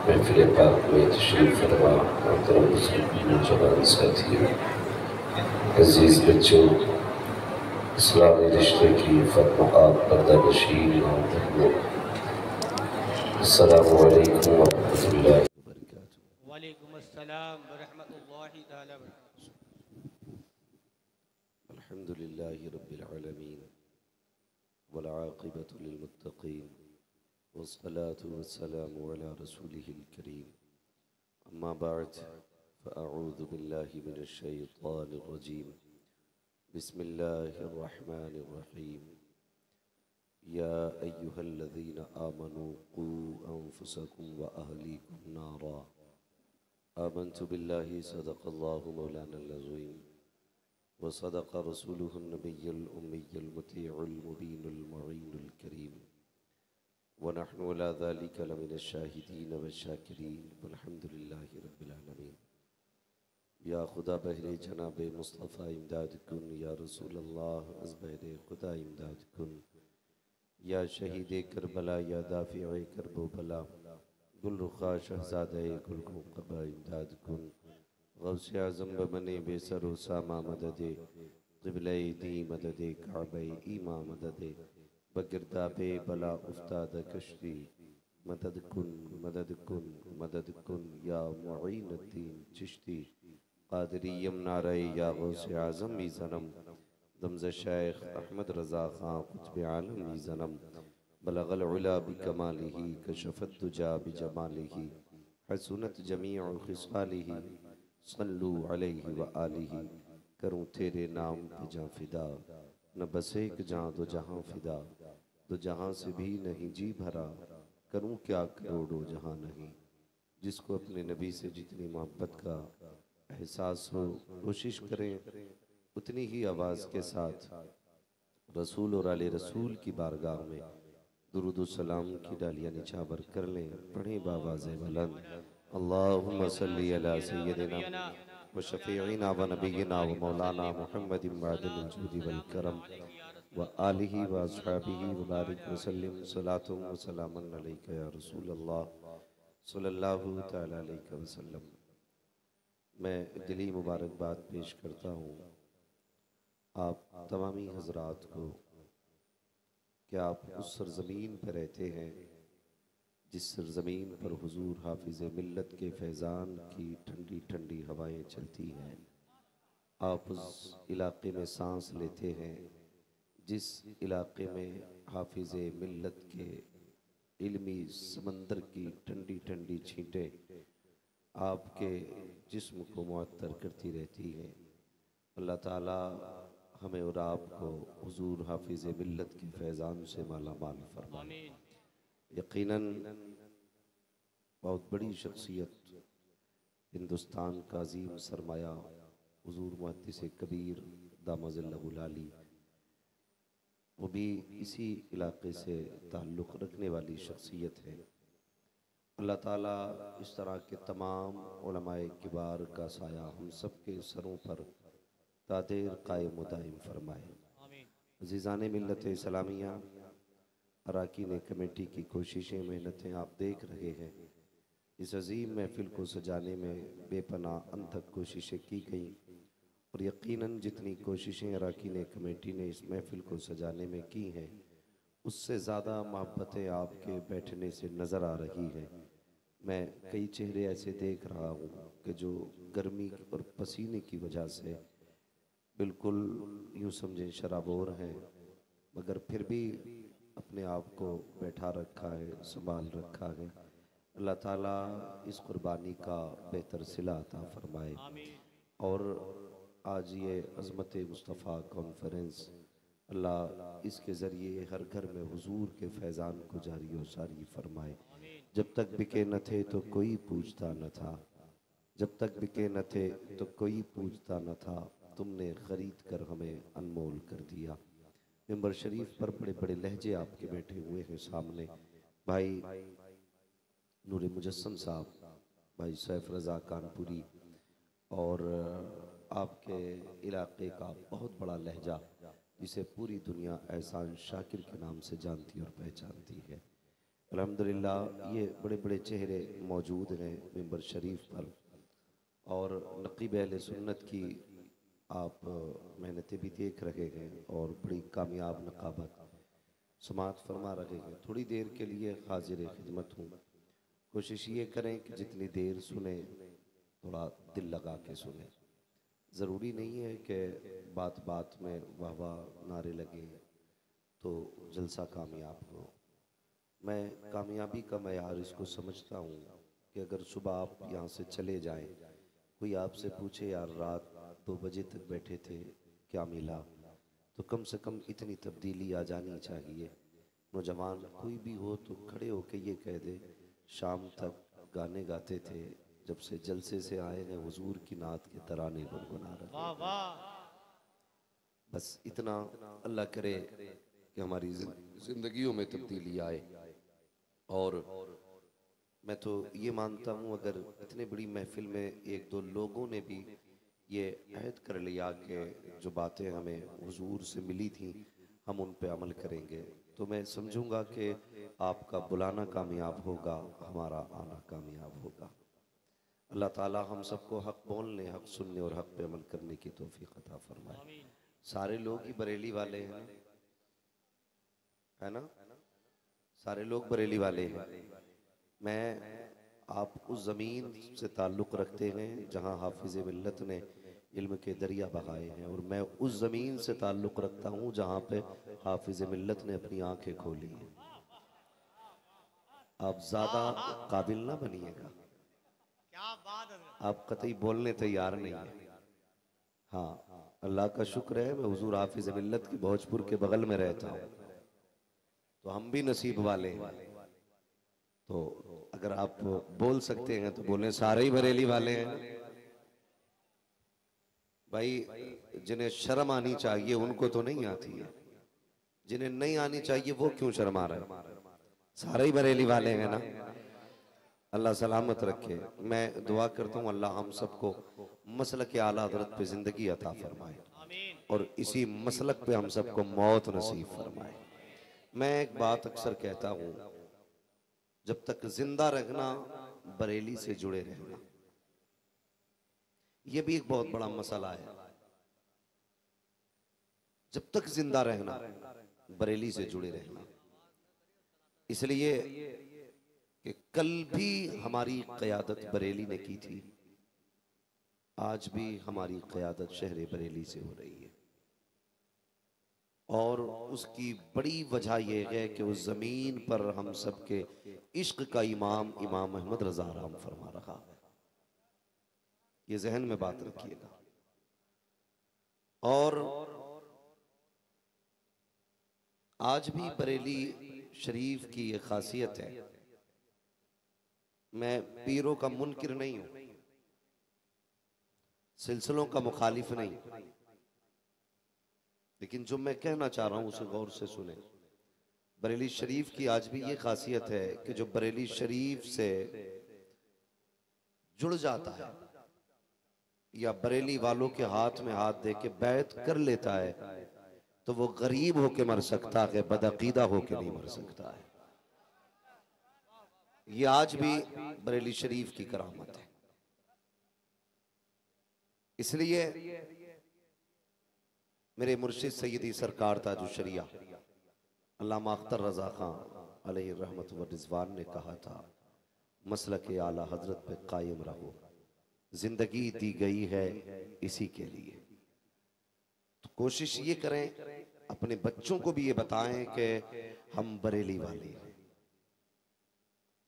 महफिल पाक में तशरीफ़ फरमा मोहतरम जवान साथियों, अज़ीज़ बच्चों, इस्लामी रिश्ते की फ़तमहात पर्दानशीन और बहनों, अस्सलामु अलैकुम व रहमतुल्लाहि व बरकातुहू। वालेकुम अस्सलाम व रहमतुल्लाहि ताला व बरकातुहू। अल्हम्दुलिल्लाहि रब्बिल आलमीन वल आक़िबतु लिल मुत्तक़ीन वस्सलातु वस्सलामु अला रसूलिहिल करीम। अम्मा बअद फ़अऊज़ु बिल्लाहि मिनश शैतानिर रजीम। बिस्मिल्लाहिर रहमानिर रहीम। या अय्युहल्लज़ीना आमनू क़ू अन्फुसकुम व अहलीकुम नारा। आमन्तु बिल्लाहि सदक़ल्लाहु मौलानल अज़ीम व सदक़ रसूलुहुन नबियुल उम्मियुल मुतीउल मुबीनुल मुईनुल करीम व नहनु अला ज़ालिका लमिनश शाहिदीन व शाकिरीन वल्हम्दुलिल्लाहि रब्बिल आलमीन। या खुदा बहरे जनाबे मुस्तफ़ा इमदाद कुन, या रसूल अल्लाह अज़ बहरे खुदा इमदाद कुन, या शहीद करबला, या दाफ़िए करबो बला, गुल रुखा शहज़ादे गुल क़बा इमदाद कुन। गौसे आज़म बने बेसरो सामा मददे, क़िबले दी मददे, काबे ईमा मददे, बगिरदाबे बला उफ्ताद कश्ती, मदद कुन मदद कुन मदद कुन, या मुईनुद्दीन चिश्ती क़ादरी यमनारे, या गौसे आज़म ई ज़नम, दमज़ शेख अहमद रज़ा ख़ां क़ुत्ब आलम ई ज़नम, बलगल उला बिकमालिही कशफ़त दुजा बिजमालिही, हसुनत जमीउ ख़िसालिही, सल्लु अलैहि व आलिही। करूँ तेरे नाम पे जाँ फ़िदा, न बस एक जाँ दो जहाँ फ़िदा, दो जहाँ से भी नहीं जी भरा, करूँ क्या करोड़ों जहाँ नहीं। जिसको अपने नबी से जितनी मोहब्बत का एहसास हो, कोशिश करें उतनी ही आवाज़ के साथ रसूल और आले रसूल की बारगाह में दुरूद सलाम की डालियाँ निछावर कर लें। पढ़ें बावाज़े बुलंद, अल्लाहुम्मा सल्ली अला सय्यदिना व शफ़ीइना व नबिय्यिना व मौलाना मुहम्मदिन मअदिनिल जुदी वल करम व आलिहि व अस्हाबिहि व बारिक व सल्लिम सलातुम व सलामुन अलैका या रसूल अल्लाह सल्लल्लाहु तआला अलैहि वसल्लम। मैं दिली मुबारकबाद पेश करता हूँ आप तमामी हज़रात को कि आप उस सरज़मीन पर रहते हैं जिस सरज़मीन पर हुजूर हाफिज़ मिल्लत के फैज़ान की ठंडी ठंडी हवाएं चलती हैं। आप उस इलाक़े में सांस लेते हैं जिस इलाक़े में हाफिज़ मिल्लत के इल्मी समंदर की ठंडी ठंडी छींटें आपके जिस्म को मुअत्तर करती रहती हैं। अल्लाह ताला हमें और आपको हुजूर हाफिज़ मिल्लत के फैज़ान से माला माल फरमाए। यकीनन बहुत बड़ी शख्सियत, हिंदुस्तान का अजीम सरमाया हुजूर मुहद्दिस कबीर दामज़िल्लहुल आली, वो भी इसी इलाक़े से ताल्लुक़ रखने वाली शख्सियत है। अल्लाह ताला इस तरह के तमाम उलमाए किबार का साया हम सब के सरों पर तादेर कायम दायम फरमाए। अज़ीज़ान मिल्लत इस्लामिया, अराकीन कमेटी की कोशिशें मेहनतें आप देख रहे हैं। इस अजीम महफिल को सजाने में बेपनाह अनथक कोशिशें की गईं और यकीनन जितनी कोशिशें अराकीन कमेटी ने इस महफिल को सजाने में की हैं, उससे ज़्यादा मोहब्बतें आपके बैठने से नज़र आ रही हैं। मैं कई चेहरे ऐसे देख रहा हूँ कि जो गर्मी और पसीने की वजह से बिल्कुल यूँ समझें शराबोर हैं, मगर फिर भी अपने आप को बैठा रखा है, संभाल रखा है। अल्लाह ताला इस कुर्बानी का बेहतर सिला अता फरमाए। और आज ये अज़मत मुस्तफ़ा कॉन्फ्रेंस, अल्लाह इसके ज़रिए हर घर में हुजूर के फैज़ान को जारी व सारी फरमाए। जब तक बिके न थे तो कोई पूछता न था, जब तक बिके न थे तो कोई पूछता न था, तुमने ख़रीद कर हमें अनमोल कर दिया। मिंबर शरीफ पर बड़े बड़े लहजे आपके बैठे हुए हैं। सामने भाई नूर मुजस्सम साहब, भाई सैफ रज़ा कानपुरी और आपके इलाके का बहुत बड़ा लहजा जिसे पूरी दुनिया एहसान शाकिर के नाम से जानती और पहचानती है। अल्हम्दुलिल्लाह ये बड़े बड़े चेहरे मौजूद हैं मिंबर शरीफ पर, और नक़ीब अहले सुन्नत की आप मेहनतें भी देख रहे हैं और बड़ी कामयाब नक़ाबत समात फरमा रहे हैं। थोड़ी देर के लिए हाजिर खिदमत हूँ। कोशिश ये करें कि जितनी देर सुने थोड़ा दिल लगा के सुने। ज़रूरी नहीं है कि बात बात में वाह वाह नारे लगे तो जलसा कामयाब हो। मैं कामयाबी का मयार इसको समझता हूँ कि अगर सुबह आप यहाँ से चले जाएं, कोई आपसे पूछे यार रात 2 बजे तक बैठे थे क्या मिला, तो कम से कम इतनी तब्दीली आ जानी चाहिए। नौजवान कोई भी हो तो खड़े होके ये कह दे शाम तक गाने गाते थे, जब से जलसे से आए हैं हुजूर की नात के तराने गुनगुना रहे। वाह वाह। बस इतना अल्लाह करे कि हमारी जिंदगियों में तब्दीली आए। और मैं तो ये मानता हूँ अगर इतने बड़ी महफिल में एक दो लोगों ने भी ये अहद कर लिया कि जो बातें हमें हुजूर से मिली थी हम उन पे अमल करेंगे, तो मैं समझूंगा कि आपका बुलाना कामयाब होगा, हमारा आना कामयाब होगा। अल्लाह ताला हम सबको हक बोलने, हक सुनने और हक पे अमल करने की तौफीक अता फरमाए। सारे लोग ही बरेली वाले हैं, है ना? सारे लोग बरेली वाले हैं। मैं आप उस ज़मीन से ताल्लुक़ रखते हैं जहाँ हाफिज़ मिल्लत ने इल्म के दरिया बहाए हैं, और मैं उस ज़मीन से ताल्लुक़ रखता हूँ जहाँ पे हाफिज़ मिल्लत ने अपनी आंखें खोली हैं। आप ज़्यादा काबिल ना बनिएगा, क्या बात है। आप कतई बोलने तैयार नहीं है। हाँ, अल्लाह का शुक्र है मैं हुजूर हाफिज़ मिल्लत की भोजपुर के बगल में रहता हूँ, तो हम भी नसीब वाले हैं। तो अगर आप बोल सकते हैं तो बोलें सारे ही बरेली वाले हैं। भाई जिन्हें शर्म आनी चाहिए उनको तो नहीं आती है, जिन्हें नहीं आनी चाहिए वो क्यों शर्मा रहे हैं? सारे ही बरेली वाले हैं ना। अल्लाह सलामत रखे। मैं दुआ करता हूँ अल्लाह हम सबको मसलक के आला हज़रत पे जिंदगी अता फरमाए और इसी मसलक पे हम सबको मौत नसीब फरमाए। मैं एक बात अक्सर कहता हूँ, जब तक जिंदा रहना बरेली से जुड़े रहना, यह भी एक बहुत बड़ा मसला है। जब तक जिंदा रहना बरेली से जुड़े रहना, इसलिए कि कल भी हमारी क़यादत बरेली ने की थी, आज भी हमारी क़यादत शहर बरेली से हो रही है। और उसकी बड़ी वजह यह है कि उस ज़मीन पर हम सबके इश्क का इमाम इमाम अहमद रज़ा राम फरमा रहा है। ये जहन में बात रखिएगा। और आज भी बरेली शरीफ की ये खासियत है, मैं पीरों का मुनकिर नहीं हूं, सिलसिलों का मुखालिफ नहीं, लेकिन जो मैं कहना चाह रहा हूं उसे गौर से सुने। बरेली शरीफ की आज भी ये खासियत है कि जो बरेली शरीफ से जुड़ जाता है या बरेली वालों के हाथ में हाथ दे के बैत कर लेता है, तो वो गरीब होके मर सकता है, बदअकीदा होके नहीं मर सकता है। ये आज भी बरेली शरीफ की करामत है। इसलिए मेरे मुर्शिद सैयदी सरकार ताजुश शरिया अल्लामा अख्तर रज़ा खान अलैहि रहमत व रिज़वान ने कहा था, मसलक आला हजरत पे कायम रहो, जिंदगी दी गई है इसी के लिए। तो कोशिश ये करें अपने बच्चों को भी ये बताएं कि हम बरेली वाले हैं।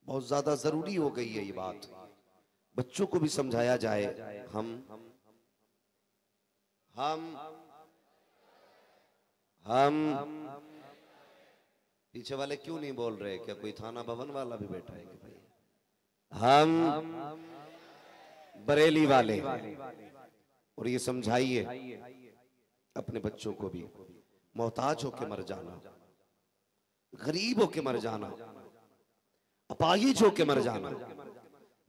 बहुत ज्यादा जरूरी हो गई है ये बात, बच्चों को भी समझाया जाए। हम पीछे वाले क्यों नहीं बोल रहे? क्या कोई थाना भवन वाला भी बैठा है कि भाई हम बरेली वाले? और ये समझाइए अपने बच्चों को भी, मोहताज होके मर जाना, गरीब होके मर जाना, अपाहिज होके मर जाना,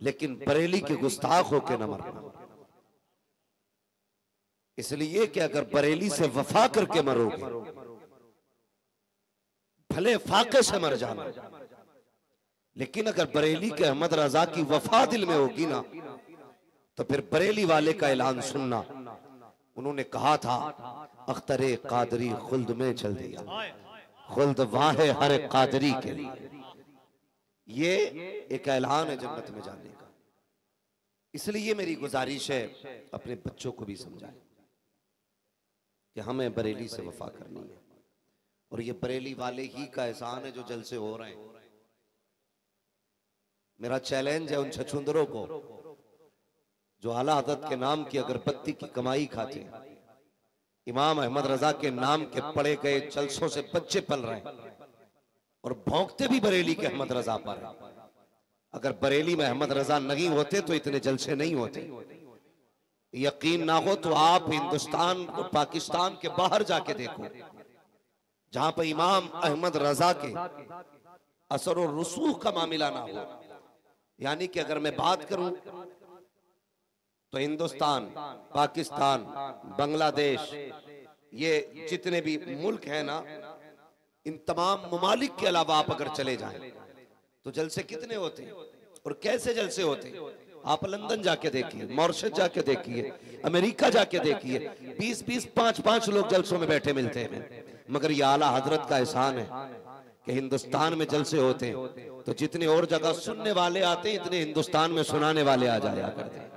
लेकिन बरेली के गुस्ताख होके न मरना। इसलिए कि अगर बरेली से वफा करके मरोगे, भले फाके से मर जाना, लेकिन अगर बरेली के अहमद रजा की वफा दिल में होगी ना, तो फिर बरेली वाले का ऐलान सुनना। उन्होंने कहा था, अख्तरे कादरी खुल्द में चल दिया, खुल्द वहां है हर कादरी के लिए। ये एक ऐलान है जन्नत में जाने का। इसलिए मेरी गुजारिश है, अपने बच्चों को भी समझाएं कि हमें बरेली से वफा करनी है। और ये बरेली वाले ही का एहसान है जो जलसे हो रहे हैं। मेरा चैलेंज है उन छछुंदरों को जो आला हज़रत के नाम की अगरबत्ती की कमाई खाते हैं। इमाम अहमद रजा के नाम के पड़े गए जलसों से बच्चे पल रहे हैं और भौंकते भी बरेली के अहमद रजा पर हैं। अगर बरेली में अहमद रजा नहीं होते तो इतने जलसे नहीं होते। यकीन ना हो तो आप हिंदुस्तान और पाकिस्तान के बाहर जाके देखो, जहां पर इमाम अहमद रजा के असर और रसूख का मामला ना हो। यानी कि अगर मैं बात करूं तो हिंदुस्तान, पाकिस्तान, बांग्लादेश, ये जितने भी मुल्क हैं ना, इन तमाम ममालिक के अलावा आप अगर चले जाएं तो जलसे कितने होते हैं और कैसे जलसे होते हैं। आप लंदन जाके देखिए, मॉरिशस जाके देखिए, अमेरिका जाके देखिए, 20-20, 5-5 लोग जलसों में बैठे मिलते हैं। मगर ये आला हजरत का एहसान है कि हिंदुस्तान में जलसे होते हैं तो जितने और जगह सुनने वाले आते हैं, इतने हिंदुस्तान में सुनाने वाले आ जाया करते हैं।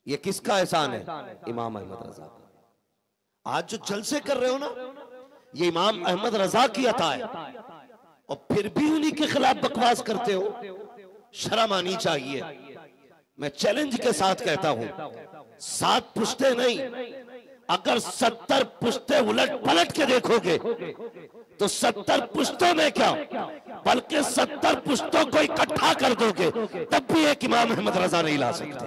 ये किसका एहसान है? इमाम अहमद रजा का। आज जो जलसे कर रहे हो ना, ये इमाम अहमद रजा की अता है और फिर भी उन्हीं के खिलाफ बकवास करते हो। शर्म आनी चाहिए। मैं चैलेंज के साथ कहता हूं, 7 पुश्ते नहीं, अगर 70 पुश्ते उलट पलट के देखोगे तो 70 पुश्तों में क्या, बल्कि 70 पुश्तों को इकट्ठा कर दोगे तब भी एक इमाम अहमद रजा नहीं ला सकते।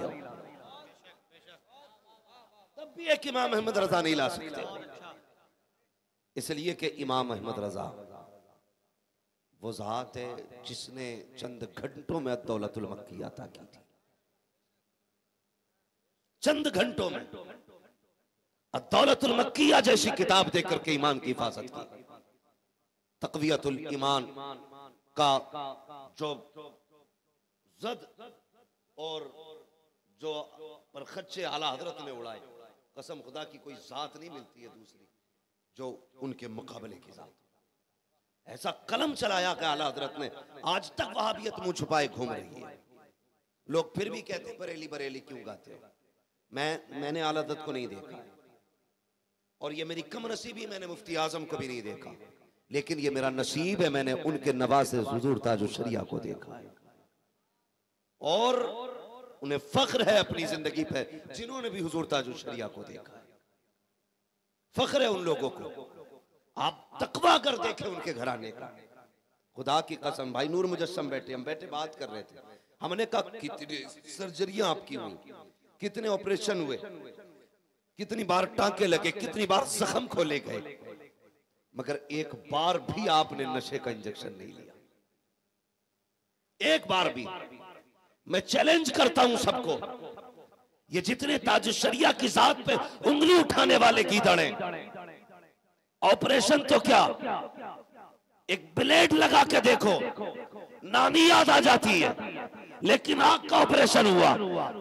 तब भी एक इमाम अहमद रजा नहीं ला सकते। इसलिए कि इमाम अहमद रजा वो जात है जिसने चंद घंटों में अद-दौलतुल मक्की अता की थी। चंद घंटों में अद-दौलतुल मक्किया जैसी किताब देख करके ईमान की हिफाजत की। तक़वियतुल ईमान का जो जद और जो पर खच्चे आला हजरत ने उड़ाए, कसम खुदा की कोई जात नहीं मिलती है दूसरी जो उनके मुकाबले की जात। ऐसा कलम चलाया कि आला हजरत ने, आज तक वहाबियत मुंह छुपाए घूम रही है। लोग फिर भी कहते हैं बरेली बरेली क्यों गाते हो। मैंने आला हजरत को नहीं देखा और ये मेरी कम नसीबी, मैंने मुफ्ती आजम को भी नहीं देखा, लेकिन ये मेरा नसीब है, मैंने उनके नवासे हुजूर ताजुल शरिया को देखा है। और उन्हें फख्र है अपनी जिंदगी पे जिन्होंने भी हुजूर ताजुल शरिया को देखा है। फख्र है उन लोगों को। आप तकवा कर देखें उनके घराने का। खुदा की कसम, भाई नूर मुजस्सम बैठे, हम बैठे बात कर रहे थे, हमने कहा कितनी सर्जरियां आपकी हुई, कितने ऑपरेशन हुए, कितनी बार टांके लगे, कितनी बार जख्म खोले गए, मगर एक बार भी आपने नशे का इंजेक्शन नहीं लिया। एक बार भी। मैं चैलेंज करता हूं सबको, ये जितने ताजुल शरिया की जात पे उंगली उठाने वाले गीदड़ हैं, ऑपरेशन तो क्या, एक ब्लेड लगा के देखो, नानी याद आ जाती है। लेकिन आंख का ऑपरेशन हुआ,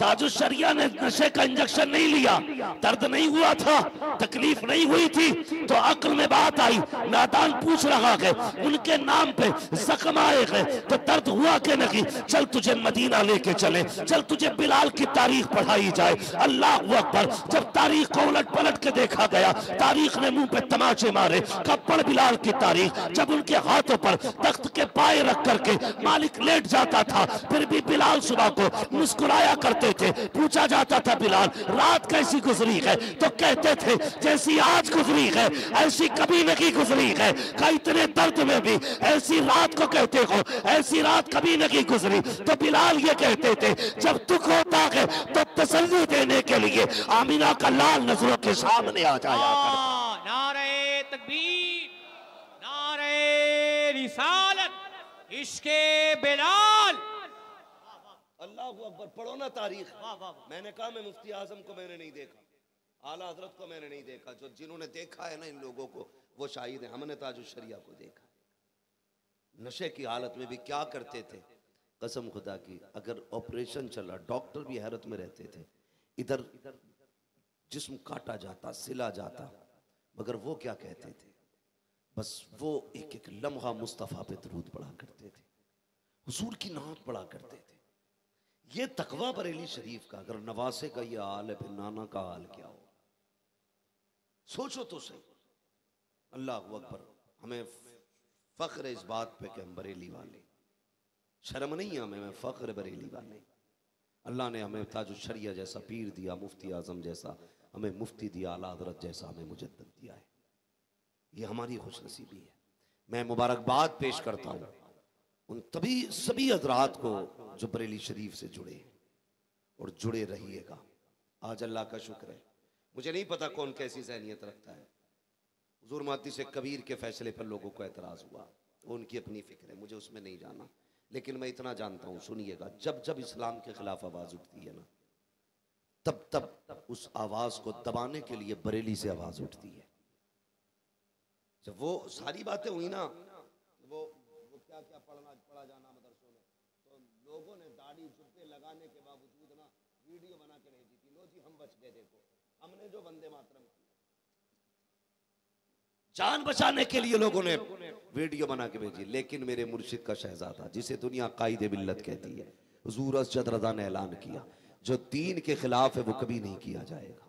ताजुल शरिया ने नशे का इंजेक्शन नहीं लिया, दर्द नहीं हुआ था, तकलीफ नहीं हुई थी, तो अक्ल में बात आई। नादान पूछ रहा है उनके नाम पे जख्म आए हैं तो दर्द हुआ कि नहीं, चल तुझे मदीना लेके चले, चल तुझे बिलाल की तारीख पढ़ाई जाए। अल्लाह अकबर। जब तारीख को उलट पलट के देखा गया, तारीख ने मुंह पे तमाचे मारे। कब पढ़ बिलाल की तारीख, जब उनके हाथों पर तख्त के पाए रख करके मालिक लेट जाता था, फिर भी बिलाल सुबह को मुस्कुराया करते थे। पूछा जाता था बिलाल रात कैसी गुजरी है, तो कहते थे जैसी आज गुजरी है ऐसी कभी नहीं गुजरी है। का इतने दर्द में भी ऐसी रात को कहते हो, ऐसी रात कभी नहीं गुजरी। तो बिलाल ये कहते थे जब दुख होता है तो तसल्ली देने के लिए आमिना का लाल नजरों के सामने आ जाया करता। नारे तकबीर, नारे रिसालत, इश्के बिलाल। अल्लाह अकबर। पढ़ो ना तारीख। मैंने कहा मैं मुफ्ती आजम को मैंने नहीं देखा, आला हजरत को मैंने नहीं देखा, जो जिन्होंने देखा है ना इन लोगों को वो शाहिद है। हमने ताजुल शरिया को देखा। नशे की हालत में भी क्या करते थे, कसम खुदा की, अगर ऑपरेशन चला डॉक्टर भी हैरत में रहते थे, इधर जिस्म काटा जाता, सिला जाता, मगर वो क्या कहते थे, बस वो एक एक लम्हा मुस्तफ़ा पे दरूद पढ़ा करते थे, हुजूर की नात पढ़ा करते थे। ये तकवा बरेली शरीफ का अगर नवासे का ये हाल है, फिर नाना का हाल क्या हो। सोचो तो सही। अल्लाह अकबर। हमें फख्र है इस बात पे कि हम बरेली वाले, शर्म नहीं है हमें फख्र बरेली वाले। अल्लाह ने हमें ताजुल शरिया जैसा पीर दिया, मुफ्ती आजम जैसा हमें मुफ्ती दिया, आला हज़रत जैसा हमें मुजद्दिद दिया है। ये हमारी खुशनसीबी है। मैं मुबारकबाद पेश करता हूँ उन तभी सभी हजरात को जो बरेली शरीफ से जुड़े और जुड़े रहिएगा। आज अल्लाह का शुक्र है, मुझे नहीं पता कौन कैसी ज़हनियत रखता है। हुज़ूर मुहद्दिस कबीर के फैसले पर लोगों को एतराज़ हुआ, उनकी अपनी फिक्र है, मुझे उसमें नहीं जाना। लेकिन मैं इतना जानता हूँ, सुनिएगा, जब जब इस्लाम के खिलाफ आवाज़ उठती है ना, तब तब उस आवाज़ को दबाने के लिए बरेली से आवाज़ उठती है। जब वो सारी बातें हुई ना, वो क्या क्या पढ़ा जाना मदरसों में, तो लोगों ने दाढ़ी जुब्बे लगाने के बावजूद ना वीडियो बना के भेजी थी, लो जी हम बच गए, देखो हमने जो वंदे मातरम की जान बचाने के लिए लोगों ने वीडियो बना के भेजी। लेकिन मेरे मुर्शिद का शहजादा, जिसे दुनिया कायदे मिल्लत कहती है, हुजूर अरशद रज़ा ने ऐलान किया, जो दीन के खिलाफ है वो कभी नहीं किया जाएगा,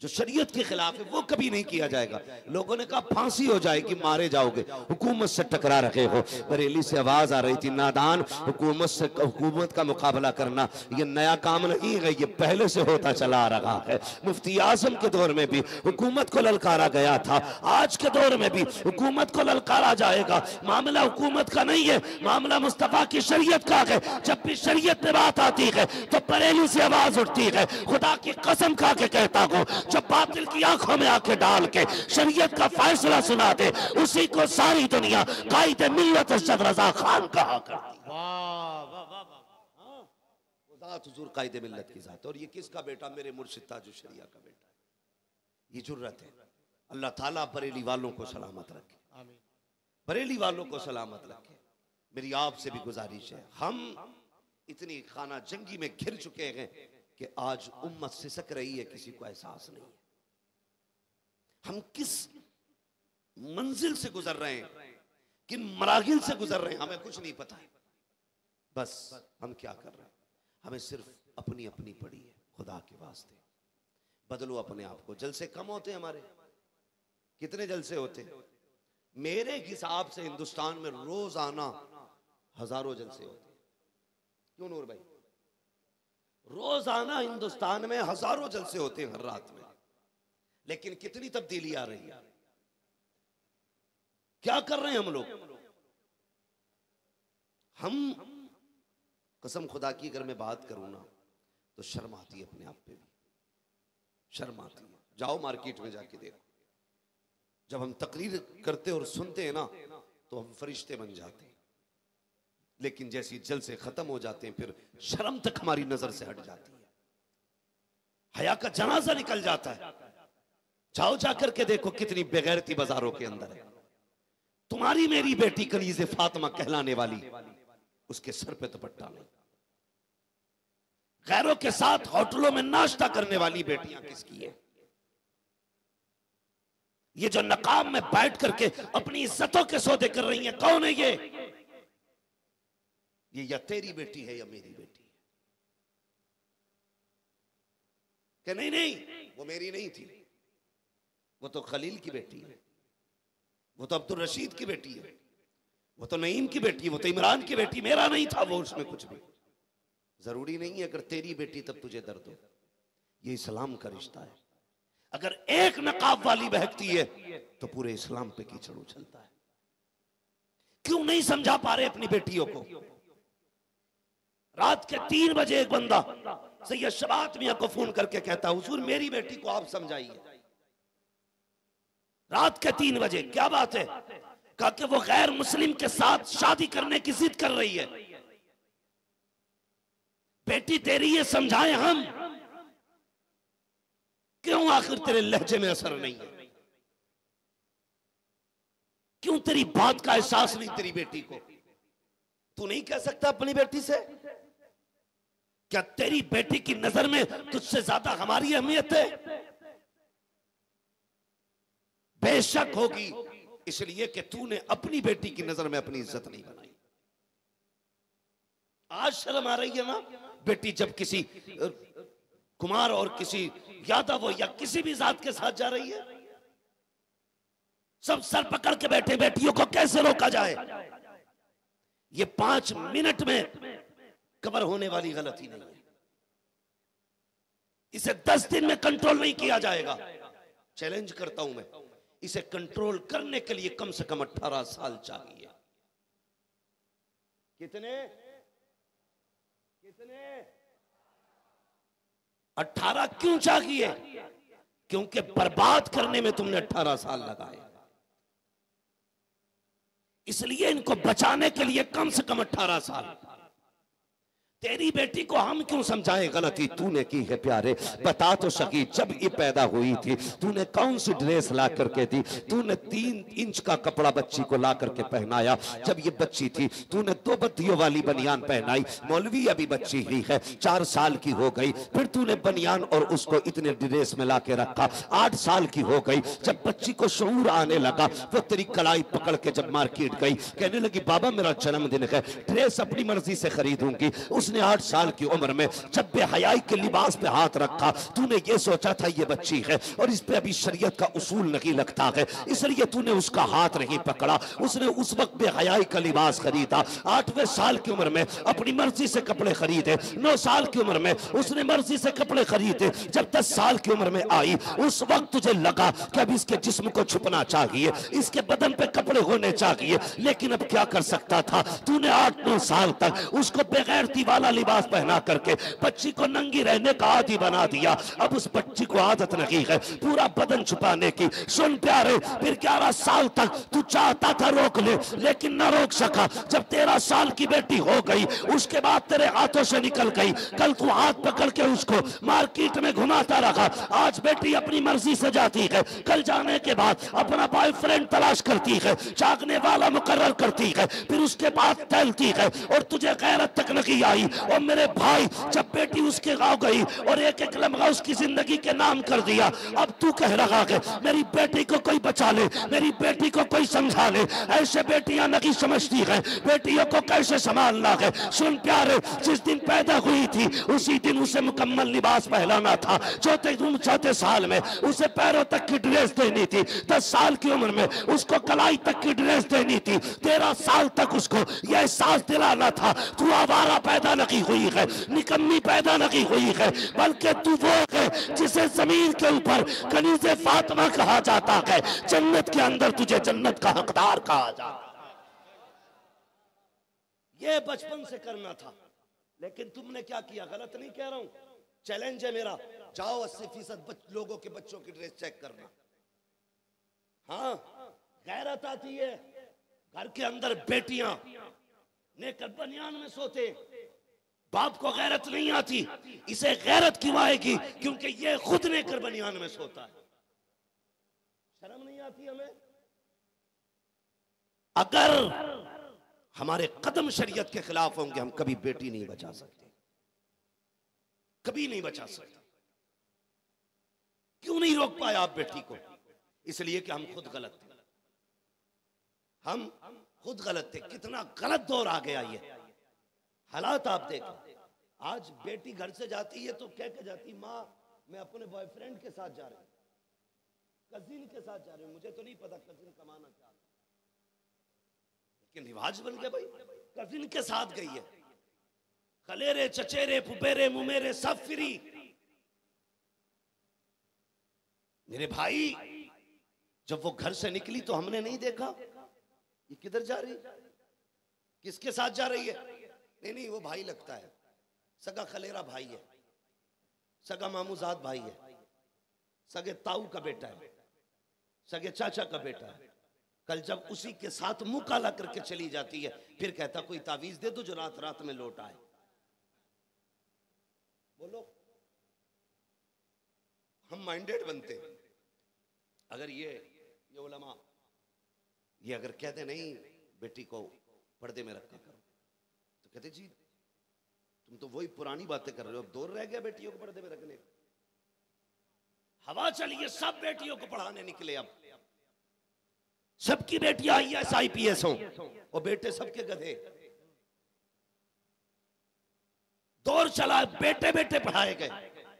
जो शरीयत के खिलाफ है वो कभी नहीं किया जाएगा। लोगों ने कहा फांसी हो जाएगी, मारे जाओगे, हुकूमत से टकरा रहे हो। बरेली से आवाज आ रही थी, नादान, हुकूमत से हुकूमत का मुकाबला करना ये नया काम नहीं है, ये पहले से होता चला आ रहा है। मुफ्ती आजम के दौर में भी हुकूमत को ललकारा गया था, आज के दौर में भी हुकूमत को ललकारा जाएगा। मामला हुकूमत का नहीं है, मामला मुस्तफा की शरीयत का है। जब भी शरीयत में बात आती है तो बरेली से आवाज उठती है। खुदा की कसम खा के कहता हूँ, जो बातिल की आंखों में आंखें डाल के शरीयत का फैसला सुना दे, उसी को सारी दुनिया कायदे मिल्लत अरशद रज़ा खान कहा करती है। हुजूर कायदे मिल्लत की जात, और ये किसका बेटा? मेरे मुर्शिद ताजुल शरिया का बेटा है। ये जुर्रत है। अल्लाह ताला बरेली वालों को सलामत रखे, बरेली वालों को सलामत रखे। मेरी आपसे भी गुजारिश है, हम इतनी खाना जंगी में घिर चुके हैं कि आज उम्मत सिसक रही है, किसी को एहसास नहीं है हम किस मंजिल से गुजर रहे हैं, किन मरागिल से गुजर रहे हैं, हमें कुछ नहीं पता है। बस हम क्या कर रहे हैं, हमें सिर्फ अपनी अपनी पड़ी है। खुदा के वास्ते बदलो अपने आप को। जलसे कम होते हैं हमारे, कितने जलसे होते हैं? मेरे हिसाब से हिंदुस्तान में रोजाना हजारों जलसे होते हैं। क्यों नूर भाई? रोजाना हिंदुस्तान में हजारों जलसे होते हैं हर रात में, लेकिन कितनी तब्दीली आ रही है। क्या कर रहे हैं हम लोग? हम कसम खुदा की अगर मैं बात करूं ना तो शर्म आती है, अपने आप पे भी शर्म आती है। जाओ मार्केट में जाके देखो, जब हम तकरीर करते और सुनते हैं ना तो हम फरिश्ते बन जाते हैं, लेकिन जैसी जलसे खत्म हो जाते हैं फिर शर्म तक हमारी नजर से हट जाती है, हया का जनाजा निकल जाता है। जाओ जाकर के देखो कितनी बेगैरती बाजारों के अंदर है। तुम्हारी मेरी बेटी कनीज़े फातिमा कहलाने वाली, उसके सर पे दुपट्टा नहीं। गैरों के साथ होटलों में नाश्ता करने वाली बेटियां किसकी है? ये जो नकाब में बैठ करके अपनी इज्जतों के सौदे कर रही हैं, कौन है ये या तेरी बेटी है या मेरी बेटी है? कि नहीं नहीं वो मेरी नहीं थी, वो तो खलील की बेटी है, वो तो अब्दुल रशीद की बेटी है, वो तो नईम की बेटी है, वो तो इमरान की बेटी, मेरा नहीं था वो, उसमें कुछ भी जरूरी नहीं है। अगर तेरी बेटी तब तुझे दर्द हो, ये इस्लाम का रिश्ता है। अगर एक नकाब वाली बहकती है तो पूरे इस्लाम पे कीचड़ उछलता है। क्यों नहीं समझा पा रहे अपनी बेटियों को? रात के 3 बजे एक बंदा सैयद शबात मियां को फोन करके कहता, हुजूर मेरी बेटी को आप समझाइए। रात के 3 बजे, क्या बात है? कहा कि वो गैर मुस्लिम के साथ शादी करने की जिद कर रही है। बेटी तेरी ये समझाएं हम, क्यों आखिर तेरे लहजे में असर नहीं है? क्यों तेरी बात का एहसास नहीं तेरी बेटी को? तू नहीं कह सकता अपनी बेटी से? क्या तेरी बेटी की नजर में तुझसे ज्यादा हमारी अहमियत है? बेशक होगी, इसलिए कि तूने अपनी बेटी की नजर में अपनी इज्जत नहीं बनाई। आज शर्म आ रही है ना बेटी जब किसी कुमार और किसी यादव या किसी भी जात के साथ जा रही है? सब सर पकड़ के बैठे, बेटियों को कैसे रोका जाए? ये 5 मिनट में कवर होने वाली गलती नहीं है। इसे 10 दिन में कंट्रोल नहीं किया जाएगा। चैलेंज करता हूं मैं, इसे कंट्रोल करने के लिए कम से कम 18 साल चाहिए। कितने 18 क्यों चाहिए? क्योंकि बर्बाद करने में तुमने 18 साल लगाए। इसलिए इनको बचाने के लिए कम से कम 18 साल। तेरी बेटी को हम क्यों समझाएं गलती तूने की है प्यारे? बता तो सकी, जब ये पैदा हुई थी तूने कौन सी ड्रेस ला करके दी? तूने 3 इंच का कपड़ा बच्ची को ला करके पहनाया। जब ये बच्ची थी तूने 2 बत्तियों वाली बनियान पहनाई। मौलवी अभी बच्ची ही है, 4 साल की हो गई, फिर तूने बनियान और उसको इतने ड्रेस में ला के रखा। 8 साल की हो गई, जब बच्ची को शऊर आने लगा वो तेरी कलाई पकड़ के जब मार्केट गई, कहने लगी बाबा मेरा जन्मदिन है, ड्रेस अपनी मर्जी से खरीदूंगी। उसने 8 साल की उम्र में जब बेहयाई के लिबास पे हाथ रखा, तूने ये सोचा था ये बच्ची है और इस पे अभी शरीयत का उसूल नहीं लगता है, इसलिए तूने उसका हाथ नहीं पकड़ा। उसने उस वक्त बेहयाई का लिबास खरीदा। 8वें साल की उम्र में अपनी मर्जी से कपड़े खरीदे। 9 साल की उम्र में उसने मर्जी से कपड़े खरीदे। जब 10 साल की उम्र में आई, उस वक्त तुझे लगा कि अब इसके जिस्म को छुपना चाहिए, इसके बदन पे कपड़े होने चाहिए। लेकिन अब क्या कर सकता था? तूने 8-9 साल तक उसको बेगैरती वाला लिबास पहना करके बच्ची को नंगी रहने का आदी बना दिया। अब उस बच्ची को आदत नहीं है पूरा बदन छुपाने की। सुन प्यारे, फिर 11 साल तक तू चाहता था रोक ले, लेकिन न रोक सका। जब 13 साल की बेटी हो गई, उसके बाद तेरे हाथों से निकल गई। कल तू हाथ पकड़ के उसको मार्केट में घुमाता रहा। आज बेटी अपनी मर्जी से जाती है, कल जाने के बाद अपना बॉयफ्रेंड तलाश करती है, जागने वाला मुकर्रर करती है, फिर उसके बाद टहलती है और तुझे गैरत तक नहीं आई। और मेरे भाई, जब बेटी उसके गांव गई और एक लम्हा उसकी जिंदगी के नाम कर दिया, अब तू कह रहा है मेरी बेटी को कोई बचा ले, मेरी बेटी को कोई समझा ले। ऐसे बेटियां नहीं समझती हैं बेटियों को कैसे संभालना है। सुन प्यारे, जिस दिन पैदा हुई थी उसी दिन उसे मुकम्मल लिबास पहनाना था। चौथे साल में उसे पैरों तक की ड्रेस देनी थी। 10 साल की उम्र में उसको कलाई तक की ड्रेस देनी थी। 13 साल तक उसको यह एहसास दिलाना था तू आवारा पैदा नहीं हुई है, निकम्मी पैदा नहीं हुई है, बल्कि तू वो है जिसे जमीन के ऊपर कनीज़े फातिमा कहा जाता है, जन्नत के अंदर तुझे जन्नत का हकदार कहा जाता है। ये बचपन से करना था, लेकिन तुमने क्या किया? गलत नहीं कह रहा हूं, चैलेंज है मेरा। जाओ 80% लोगों के बच्चों की ड्रेस चेक करना। हाँ, गैरत आती है। घर के अंदर बेटियां नेकर बनियान में सोते, बाप को गैरत नहीं आती। इसे गैरत क्यों आएगी? क्योंकि ये खुद नेकर बनियान में सोता है। शर्म नहीं आती हमें? अगर हमारे कदम शरीयत के खिलाफ होंगे, हम कभी बेटी नहीं बचा सकते, कभी नहीं बचा सकते। क्यों नहीं रोक पाए आप बेटी को? इसलिए कि हम खुद गलत थे। हम खुद गलत थे। कितना गलत दौर आ गया ये। हालात आप देखें, आज बेटी घर से जाती है तो कह के जाती, माँ मैं अपने बॉयफ्रेंड के साथ जा रही हूं, कजिन के साथ जा रही हूं, मुझे तो नहीं पता कजिन कमाना क्या है, लेकिन रिवाज बन गया भाई, कजिन के साथ गई है। खलेरे चचेरे फुफेरे मुमेरे सब फ्री। मेरे भाई, जब वो घर से निकली तो हमने नहीं देखा ये किधर जा रही, किसके साथ जा रही है। नहीं, वो भाई लगता है, सगा खलेरा भाई है, सगा मामूजाद भाई है, सगे ताऊ का बेटा है, सगे चाचा का बेटा है। कल जब उसी के साथ मुंह काला करके चली जाती है, फिर कहता कोई तावीज दे दो जो रात रात में लौट आए। बोलो, हम माइंडेड बनते अगर ये उलमा, ये अगर कहते नहीं बेटी को पर्दे में रखा करो तो कहते जी तुम तो वही पुरानी बातें कर रहे हो, अब दौर रह गया बेटियों को पर्दे में रखने। हवा चलिए सब बेटियों को पढ़ाने निकले, अब सबकी बेटियां IAS IPS हो और बेटे सबके गधे। दौर चला बेटे बेटे पढ़ाए गए,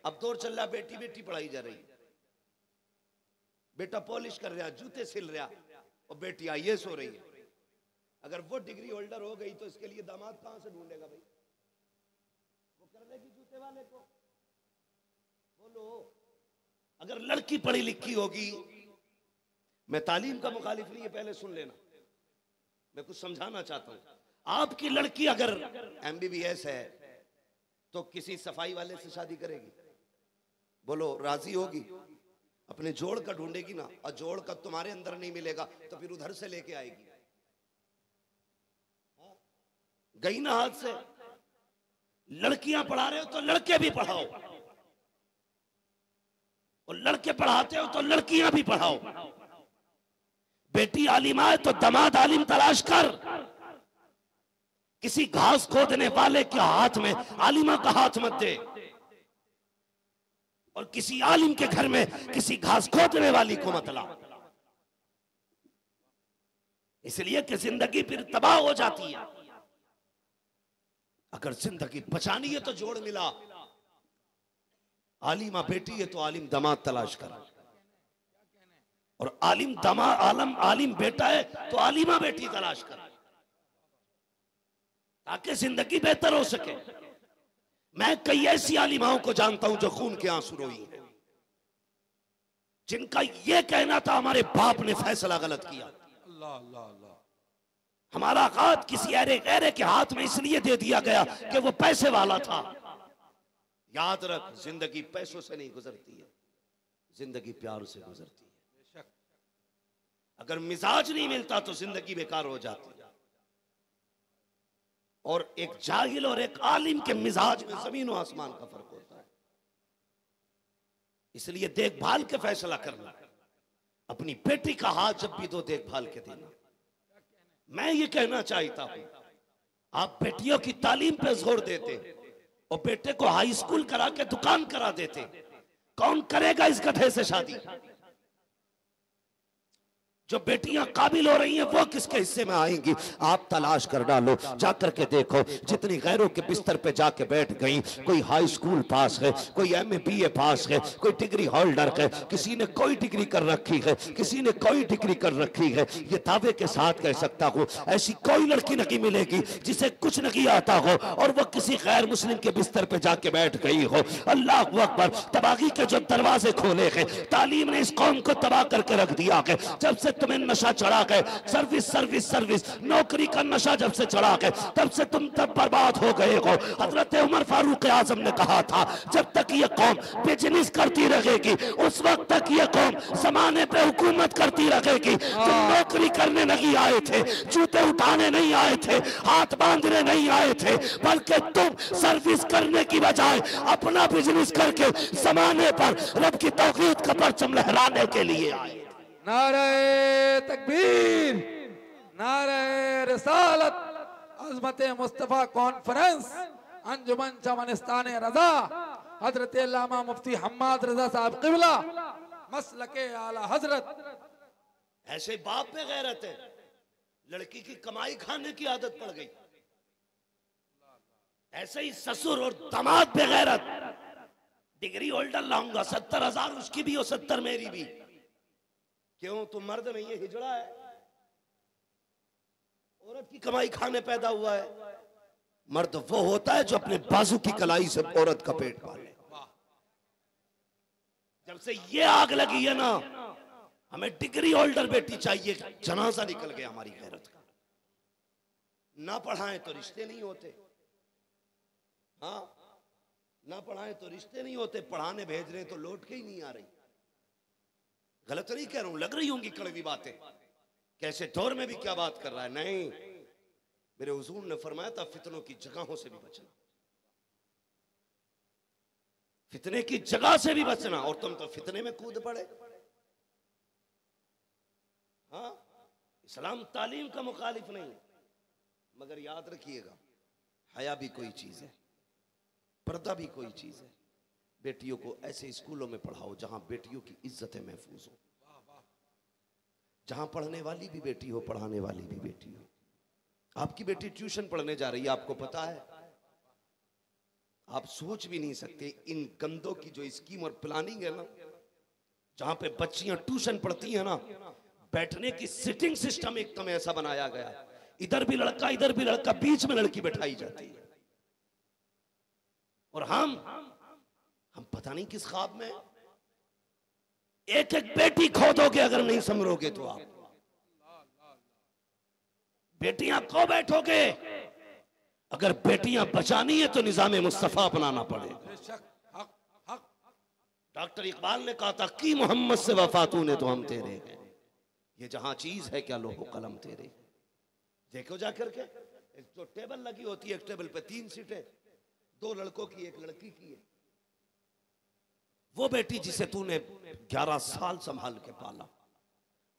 अब दौर चल रहा बेटी बेटी पढ़ाई जा रही। बेटा पॉलिश कर रहा, जूते सिल रहा और बेटी IAS हो रही है। अगर वो डिग्री होल्डर हो गई तो इसके लिए दामाद कहां से ढूंढेगा भाई? वो कर लेगी जूते वाले को। बोलो, अगर लड़की पढ़ी लिखी होगी, मैं तालीम का मुखालिफ नहीं है, पहले सुन लेना, मैं कुछ समझाना चाहता हूं। आपकी लड़की अगर MBBS है तो किसी सफाई वाले से शादी करेगी? बोलो, राजी होगी? अपने जोड़ का ढूंढेगी ना, और जोड़ का तुम्हारे अंदर नहीं मिलेगा तो फिर उधर से लेके आएगी। गई ना हाथ से। लड़कियां पढ़ा रहे हो तो लड़के भी पढ़ाओ, और लड़के पढ़ाते हो तो लड़कियां भी पढ़ाओ। बेटी आलिमा है तो दामाद आलिम तलाश कर। किसी घास खोदने वाले के हाथ में आलिमा का हाथ मत दे, और किसी आलिम के घर में किसी घास खोदने वाली को मत ला, इसलिए कि जिंदगी फिर तबाह हो जाती है। अगर जिंदगी बचानी है तो जोड़ मिला। आलिमा बेटी है तो आलिम दामाद तलाश कर, और आलिम दामाद आलिम बेटा है तो आलिमा बेटी तलाश कर, ताकि जिंदगी बेहतर हो सके। मैं कई ऐसी आलिमाओं को जानता हूं जो खून के आंसू रोई हैं, जिनका यह कहना था हमारे बाप ने फैसला गलत किया। अल्लाह अल्लाह अल्लाह। हमारा हाथ किसी अरे गहरे के हाथ में इसलिए दे दिया गया कि वो पैसे वाला था। याद रख, जिंदगी पैसों से नहीं गुजरती है, जिंदगी प्यार से गुजरती है। अगर मिजाज नहीं मिलता तो जिंदगी बेकार हो जाती है। और एक जाहिल और एक आलिम के मिजाज में जमीन और आसमान का फर्क होता है। इसलिए देखभाल के फैसला करना। अपनी बेटी का हाथ जब भी दो देखभाल के देना। मैं ये कहना चाहता हूं, आप बेटियों की तालीम पे जोर देते और बेटे को हाई स्कूल करा के दुकान करा देते, कौन करेगा इस गधे से शादी? जो बेटियां काबिल हो रही हैं वो किसके हिस्से में आएंगी? आप तलाश कर डालो, जाकर के देखो। जितनी गैरों के बिस्तर पे जाके बैठ गई, कोई हाई स्कूल पास है, कोई MA BA पास है, कोई डिग्री होल्डर है, किसी ने कोई डिग्री कर रखी है, किसी ने कोई डिग्री कर रखी है। ये दावे के साथ कह सकता हूँ, ऐसी कोई लड़की नहीं मिलेगी जिसे कुछ नहीं आता हो और वो किसी गैर मुस्लिम के बिस्तर पे जाके बैठ गई हो। अल्लाह अकबर। तबाही के जो दरवाजे खोले हैं, तालीम ने इस कौम को तबाह करके रख दिया है। जब से तुम्हें नशा चढ़ा गए, सर्विस सर्विस सर्विस, नौकरी का नशा जब से चढ़ा गए, तब से तुम तब बर्बाद हो गए हो। हजरत उमर फारूक आजम ने कहा था, जब तक ये कौम बिजनेस करती रहेगी उस वक्त तक ये कौम जमाने पे हुकूमत करती रहेगी। तुम नौकरी करने नहीं आए थे, जूते उठाने नहीं आए थे, हाथ बांधने नहीं आए थे, बल्कि तुम सर्विस करने की बजाय अपना बिजनेस करके जमाने पर रब की तौहीद का परचम लहराने के लिए आए। नारे तकबीर, नारे रिसालत, अज़मत मुस्तफ़ा कॉन्फ्रेंस, अंजुमन चमनिस्तान रजा, हजरत अल्लामा मुफ्ती हम्माद रजा साहब क़िबला, मसलके आला हजरत। ऐसे बाप पे गैरत है, लड़की की कमाई खाने की आदत पड़ गई। ऐसे ही ससुर और दामाद पे गैरत। डिग्री होल्डर लाऊंगा, 70,000 उसकी भी और 70 मेरी भी। क्यों? तुम मर्द नहीं है, हिजड़ा है। औरत की कमाई खाने पैदा हुआ है। मर्द वो होता है जो अपने बाजू की कलाई से औरत का पेट पाले। जब से ये आग लगी है ना, हमें डिग्री होल्डर बेटी चाहिए। जनाजा निकल गया हमारी गैरत का। ना पढ़ाएं तो रिश्ते नहीं होते। हाँ, ना पढ़ाएं तो रिश्ते नहीं होते। पढ़ाने भेज रहे तो लौट के ही नहीं आ रही। गलत नहीं कह रहा हूं, लग रही होंगी कड़वी बातें, कैसे दौर में भी क्या बात कर रहा है। नहीं, मेरे हुजूर ने फरमाया था फितनों की जगहों से भी बचना, फितने की जगह से भी बचना। और तुम तो फितने में कूद पड़े। हाँ, इस्लाम तालीम का मुखालिफ नहीं, मगर याद रखिएगा हया भी कोई चीज है, पर्दा भी कोई चीज है। बेटियों को ऐसे स्कूलों में पढ़ाओ जहां बेटियों की इज्जतें महफूज हो, जहां पढ़ने वाली भी बेटी हो, पढ़ाने वाली भी बेटी हो। आपकी बेटी ट्यूशन पढ़ने जा रही है, आपको पता है, आप सोच भी नहीं सकते इन गंदों की जो स्कीम और प्लानिंग है ना, जहां पे बच्चियां ट्यूशन पढ़ती हैं ना, बैठने की सिटिंग सिस्टम एकदम ऐसा बनाया गया, इधर भी लड़का इधर भी लड़का, बीच में लड़की बैठाई जाती है। और हम पता नहीं किस ख्वाब में, एक एक बेटी खो दोगे अगर नहीं संभलोगे तो। आप बेटियां खो बैठोगे, अगर बेटियां बचानी है तो निजाम मुस्तफा अपनाना पड़ेगा। डॉक्टर इकबाल ने कहा था कि मोहम्मद से वफा तूने तो हम तेरे हैं, ये जहां चीज है क्या लोहो कलम तेरे। देखो जाकर के, एक तो टेबल लगी होती है, एक टेबल पे 3 सीटें, 2 लड़कों की 1 लड़की की है। वो बेटी जिसे तूने 11 साल संभाल के पाला,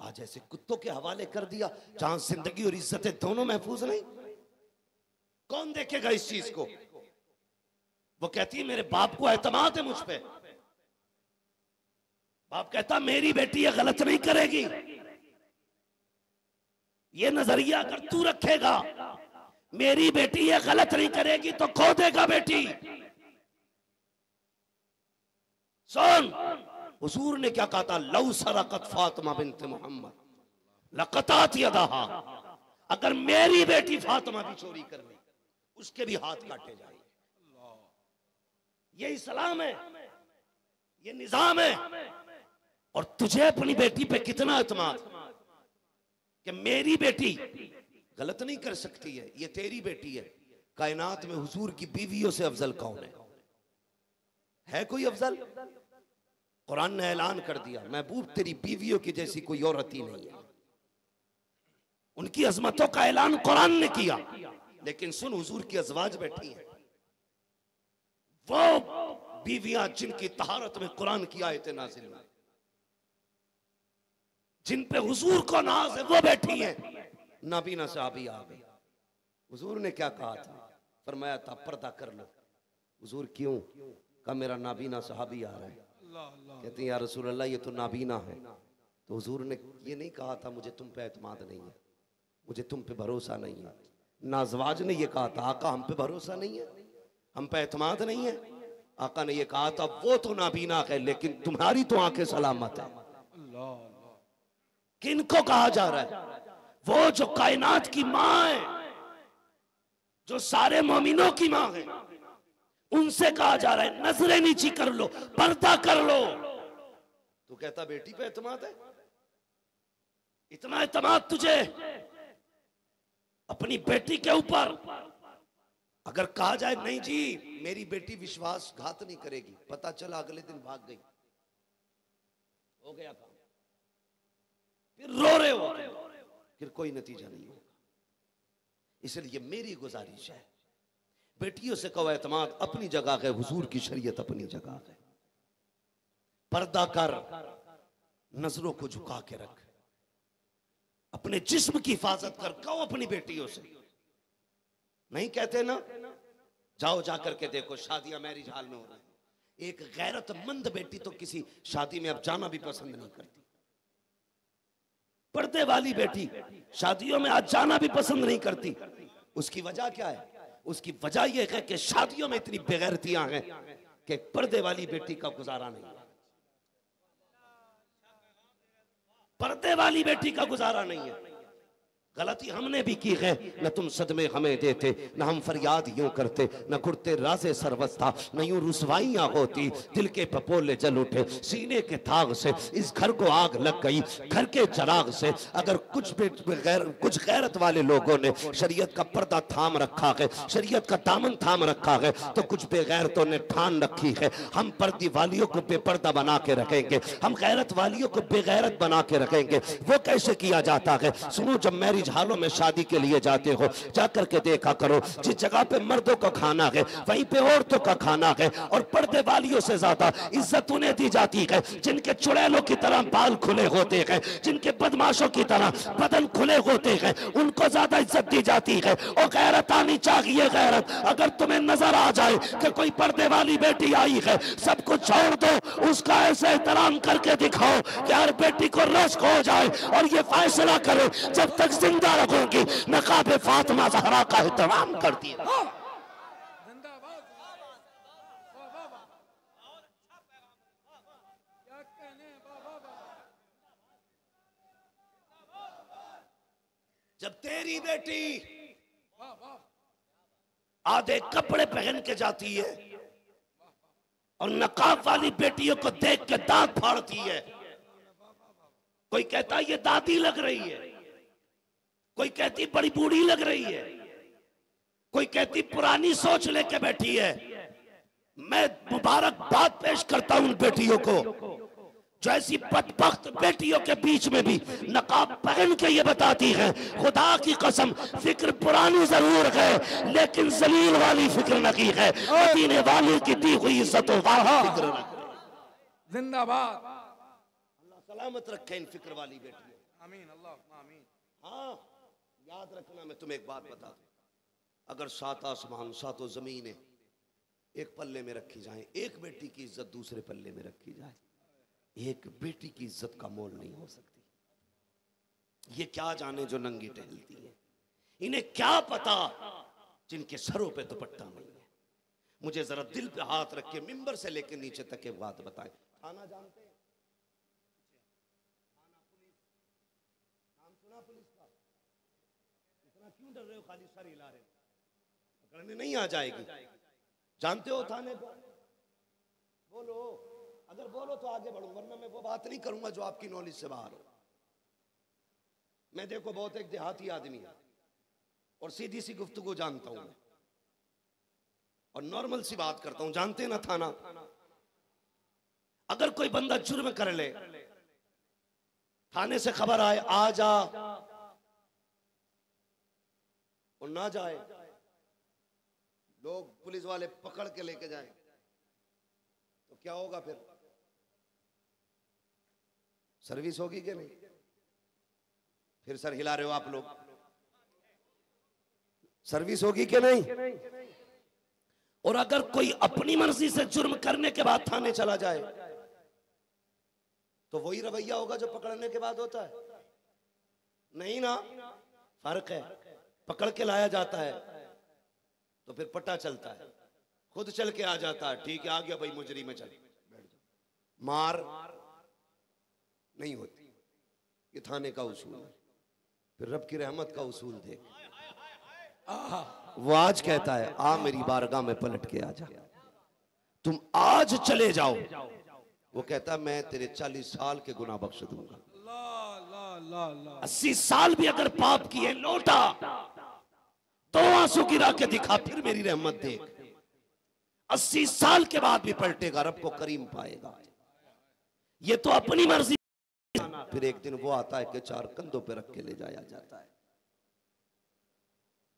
आज ऐसे कुत्तों के हवाले कर दिया जहां जिंदगी और इज्जतें दोनों महफूज नहीं। कौन देखेगा इस चीज को? वो कहती है मेरे बाप को एतमाद है मुझ पे, बाप कहता मेरी बेटी ये गलत नहीं करेगी। ये नजरिया अगर तू रखेगा मेरी बेटी ये गलत नहीं करेगी तो खो देगा बेटी। सुन, हुजूर ने क्या कहा था, लौ सरकत फातिमा बिन्त मोहम्मद लकतात यदाहा, अगर मेरी बेटी फातिमा भी चोरी कर ली उसके भी हाथ काटे जाएंगे। ये इस्लाम है, ये निजाम है। और तुझे अपनी बेटी पे कितना एतमाद कि मेरी बेटी गलत नहीं कर सकती है, ये तेरी बेटी है। कायनात में हुजूर की बीवियों से अफजल कौन है कोई अफजल? कुरान ने ऐलान कर दिया, महबूब तेरी बीवियों की जैसी कोई औरत ही नहीं है। उनकी अजमतों का ऐलान कुरान ने किया, लेकिन सुन, हुजूर की अजवाज बैठी हैं, वो बीवियां जिनकी तहारत में कुरान की आयतें नाज़िल हुई, जिन पे हुजूर को नाज है, वो बैठी हैं। नाबीना सहाबी आ गई, हुजूर ने क्या कहा था? फरमाया था पर्दा कर लो। हुजूर क्यों? कहा मेरा नाबीना सहाबी आ रहा है। कहते हैं या रसूल अल्लाह ये तो नाबीना है। तो हुजूर ने ये नहीं कहा था मुझे तुम पे एतमाद नहीं है, मुझे तुम पे भरोसा नहीं है। नाजवाज ने ये कहा था आका हम पे भरोसा नहीं है, हम पे एतमाद नहीं है। आका ने ये कहा था वो तो नाबीना है लेकिन तुम्हारी तो आंखें सलामत है। किनको कहा जा रहा है? वो जो कायनात की मां है, जो सारे मोमिनों की मां है, उनसे कहा जा रहा है नजरें नीची कर लो, पर्दा कर लो। तू कहता बेटी पे एतमाद है? इतना एतमाद तुझे अपनी बेटी के ऊपर? अगर कहा जाए नहीं जी मेरी बेटी विश्वासघात नहीं करेगी, पता चला अगले दिन भाग गई, हो गया काम, फिर रो रहे हो, फिर कोई नतीजा नहीं होगा। इसलिए मेरी गुजारिश है बेटियों से कहो एतमाद अपनी जगह है, हुजूर की शरीयत अपनी जगह है। पर्दा कर, नजरों को झुका के रख, अपने जिस्म की हिफाजत कर। कहो अपनी बेटियों से, नहीं कहते ना, जाओ जाकर के देखो शादियां मैरिज हाल में हो रही है। एक गैरतमंद बेटी तो किसी शादी में अब जाना भी पसंद नहीं करती। पर्दे वाली बेटी शादियों में आज जाना भी पसंद नहीं करती। उसकी वजह क्या है? उसकी वजह यह है कि शादियों में इतनी बेगैरतियां हैं कि पर्दे वाली बेटी का गुजारा नहीं, पर्दे वाली बेटी का गुजारा नहीं है। गलती हमने भी की है, न तुम सदमे हमें देते, न हम फरियाद यूं करते, न घुटते राजे सरवस्ता, न यूं रुसवाइयां होती। दिल के पपोले जल उठे, सीने के ताग से इस घर को आग लग गई, घर के चराग से। अगर कुछ गैरत वाले लोगों ने शरीयत का पर्दा थाम रखा है, शरीयत का दामन थाम रखा है, तो कुछ बेगैरतों ने ठान रखी है हम पर्दी वालियों को बेपर्दा बना के रखेंगे, हम गैरत वालियों को बेगैरत बना के रखेंगे। वो कैसे किया जाता है? सुनो, जब मैरिज मैरिज हॉलों में शादी के लिए जाते हो, जाकर के देखा करो जिस जगह पे मर्दों का खाना है वहीं पे औरतों का खाना है। और पर्दे वालियों से ज्यादा इज्जत उन्हें दी जाती है जिनके चुड़ैलों की तरह बाल खुले होते हैं, जिनके बदमाशों की तरह बदन खुले होते हैं, उनको ज्यादा इज्जत दी जाती है। और गैरत आनी चाहिए, गैरत। अगर तुम्हें नजर आ जाए कि कोई पर्दे वाली बेटी आई है, सब कुछ छोड़ दो, उसका ऐसे एहतराम करके दिखाओ कि हर बेटी को रश्क हो जाए और ये फैसला करो जब तक जिंदा रखूंगी नकाब फातिमा ज़हरा का एहतराम करती है। जब तेरी बेटी आधे कपड़े पहन के जाती है और नकाब वाली बेटियों को देख के दांत फाड़ती है, कोई कहता ये दादी लग रही है, कोई कहती बड़ी बूढ़ी लग रही है, कोई कहती पुरानी सोच लेके बैठी है, मैं मुबारकबाद पेश करता हूं उन बेटियों को जो ऐसी बदबख्त बेटियों के बीच में भी नकाब पहन के ये बताती है खुदा की कसम फिक्र पुरानी जरूर है लेकिन जलील वाली फिक्र नहीं है, मदीने वाली की दी हुई इज्जतों वाला फिक्र जिंदाबाद। अल्लाह सलामत रखे इन फिक्र वाली बेटियों, आमीन अल्लाह आमीन। हाँ याद रखना, मैं तुम्हें एक बात बता दूं, अगर सात आसमान सातों जमीनें एक पल्ले में रखी जाएं, एक बेटी की इज्जत दूसरे पल्ले में रखी जाए, एक बेटी की इज्जत का मोल नहीं हो सकती। ये क्या जाने जो नंगी टहलती है, इन्हें क्या पता जिनके सरों पे दुपट्टा नहीं है। मुझे जरा दिल पे हाथ रख के मिंबर से लेकर नीचे तक के बात बताएं। थाना जानते हैं? थाना पुलिस, नाम सुना पुलिस का? इतना क्यों डर रहे हो, खाली सर हिला रहे हो? पकड़ने नहीं आ जाएगी। जानते हो थाने को? बोलो, अगर बोलो तो आगे बढ़ूं, वरना मैं वो बात नहीं करूंगा जो आपकी नॉलेज से बाहर हो। मैं देखो बहुत एक देहाती आदमी है और सीधी सी गुफ्तगू जानता हूं मैं, और नॉर्मल सी बात करता हूं। जानते ना थाना, अगर कोई बंदा जुर्म कर ले, थाने से खबर आए आ जा और ना जाए, लोग पुलिस वाले पकड़ के लेके जाए, तो क्या होगा फिर? सर्विस होगी कि नहीं? फिर सर हिला रहे हो आप लोग, सर्विस होगी कि नहीं? और अगर कोई अपनी मर्जी से जुर्म करने के बाद थाने चला जाए तो वही रवैया होगा जो पकड़ने के बाद होता है? नहीं ना, फर्क है। पकड़ के लाया जाता है तो फिर पता चलता है, खुद चल के आ जाता है, ठीक है आ गया भाई मुजरी में, चल बैठ जाओ। मार नहीं होती, ये थाने का उसूल है। फिर रब की रहमत का उसूल देख, वो आज कहता है आ मेरी बारगाह में पलट के आ जा, तुम आज चले जाओ, वो कहता है मैं तेरे 40 साल के गुनाह बख्श दूंगा। 80 साल भी अगर पाप किए लौटा तो आंसू गिरा के दिखा, फिर मेरी रहमत देख। 80 साल के बाद भी पलटेगा, रब को करीम पाएगा। ये तो अपनी मर्जी। फिर एक दिन वो आता है कि 4 कंधों पे रख के ले जाया जाता है,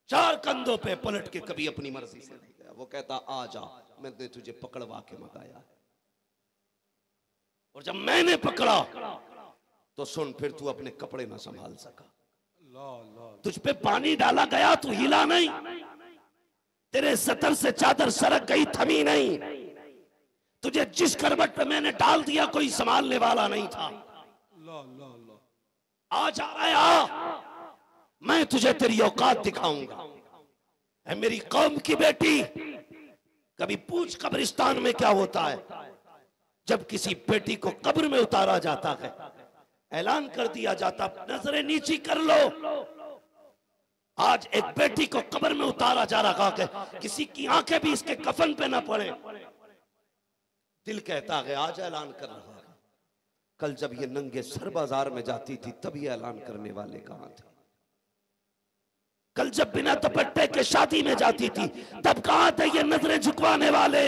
4 कंधों पे पलट के, कभी अपनी मर्जी से नहीं गया। वो कहता आ जा, मैंने तुझे पकड़वा के मंगाया है, और जब मैंने पकड़ा तो सुन, फिर तू अपने कपड़े ना संभाल सका, तुझ पे पानी डाला गया, तू हिला नहीं, तेरे सतर से चादर सरक गई, थमी नहीं, तुझे जिस करवट पे मैंने डाल दिया कोई संभालने वाला नहीं था। आ जा रहा है, आ, मैं तुझे तेरी औकात दिखाऊंगा। है मेरी कौम की बेटी, कभी पूछ कब्रिस्तान में क्या होता है जब किसी बेटी को कब्र में उतारा जाता है, ऐलान कर दिया जाता नजरें नीची कर लो। आज एक बेटी को कब्र में उतारा जा रहा है, किसी की आंखें भी इसके कफन पे ना पड़े, दिल कहता है आज ऐलान कर रहा है। कल जब ये नंगे सर बाजार में जाती थी तब ये ऐलान करने वाले कहां थे? कल जब बिना दुपट्टे के शादी में जाती थी तब कहां थे ये नजरें झुकवाने वाले?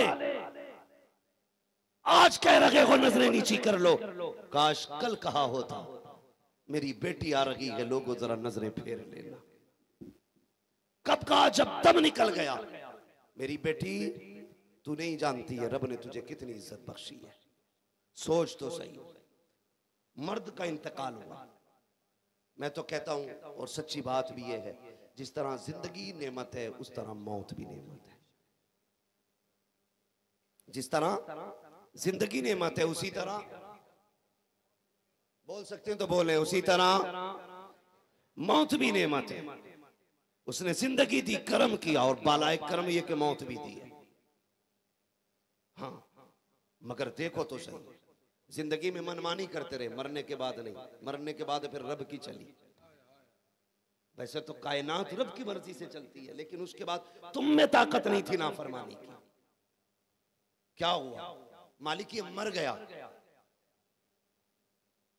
आज कह रहे हो नजरें नीची कर लो, काश कल कहा होता मेरी बेटी आ रही है, लोगों जरा नजरें फेर लेना। कब कहा? जब दम निकल गया। मेरी बेटी, तू नहीं जानती है रब ने तुझे कितनी इज्जत बख्शी है। सोच तो सही, मर्द का इंतकाल हुआ। मैं तो कहता हूं, और सच्ची बात भी यह है, जिस तरह जिंदगी नेमत है उस तरह मौत भी नेमत है। जिस तरह जिंदगी नेमत है उसी तरह, बोल सकते हैं तो बोले, उसी तरह मौत भी नेमत है। उसने जिंदगी दी, कर्म किया, और बालाए कर्म ये कि मौत भी दी है। हाँ, मगर देखो तो सही, जिंदगी में मनमानी करते रहे, मरने के बाद नहीं। मरने के बाद फिर रब की चली। वैसे तो कायनात रब की मर्जी से चलती है, लेकिन उसके बाद तुम में ताकत नहीं थी नाफरमानी की। क्या हुआ? मालिक ये मर गया,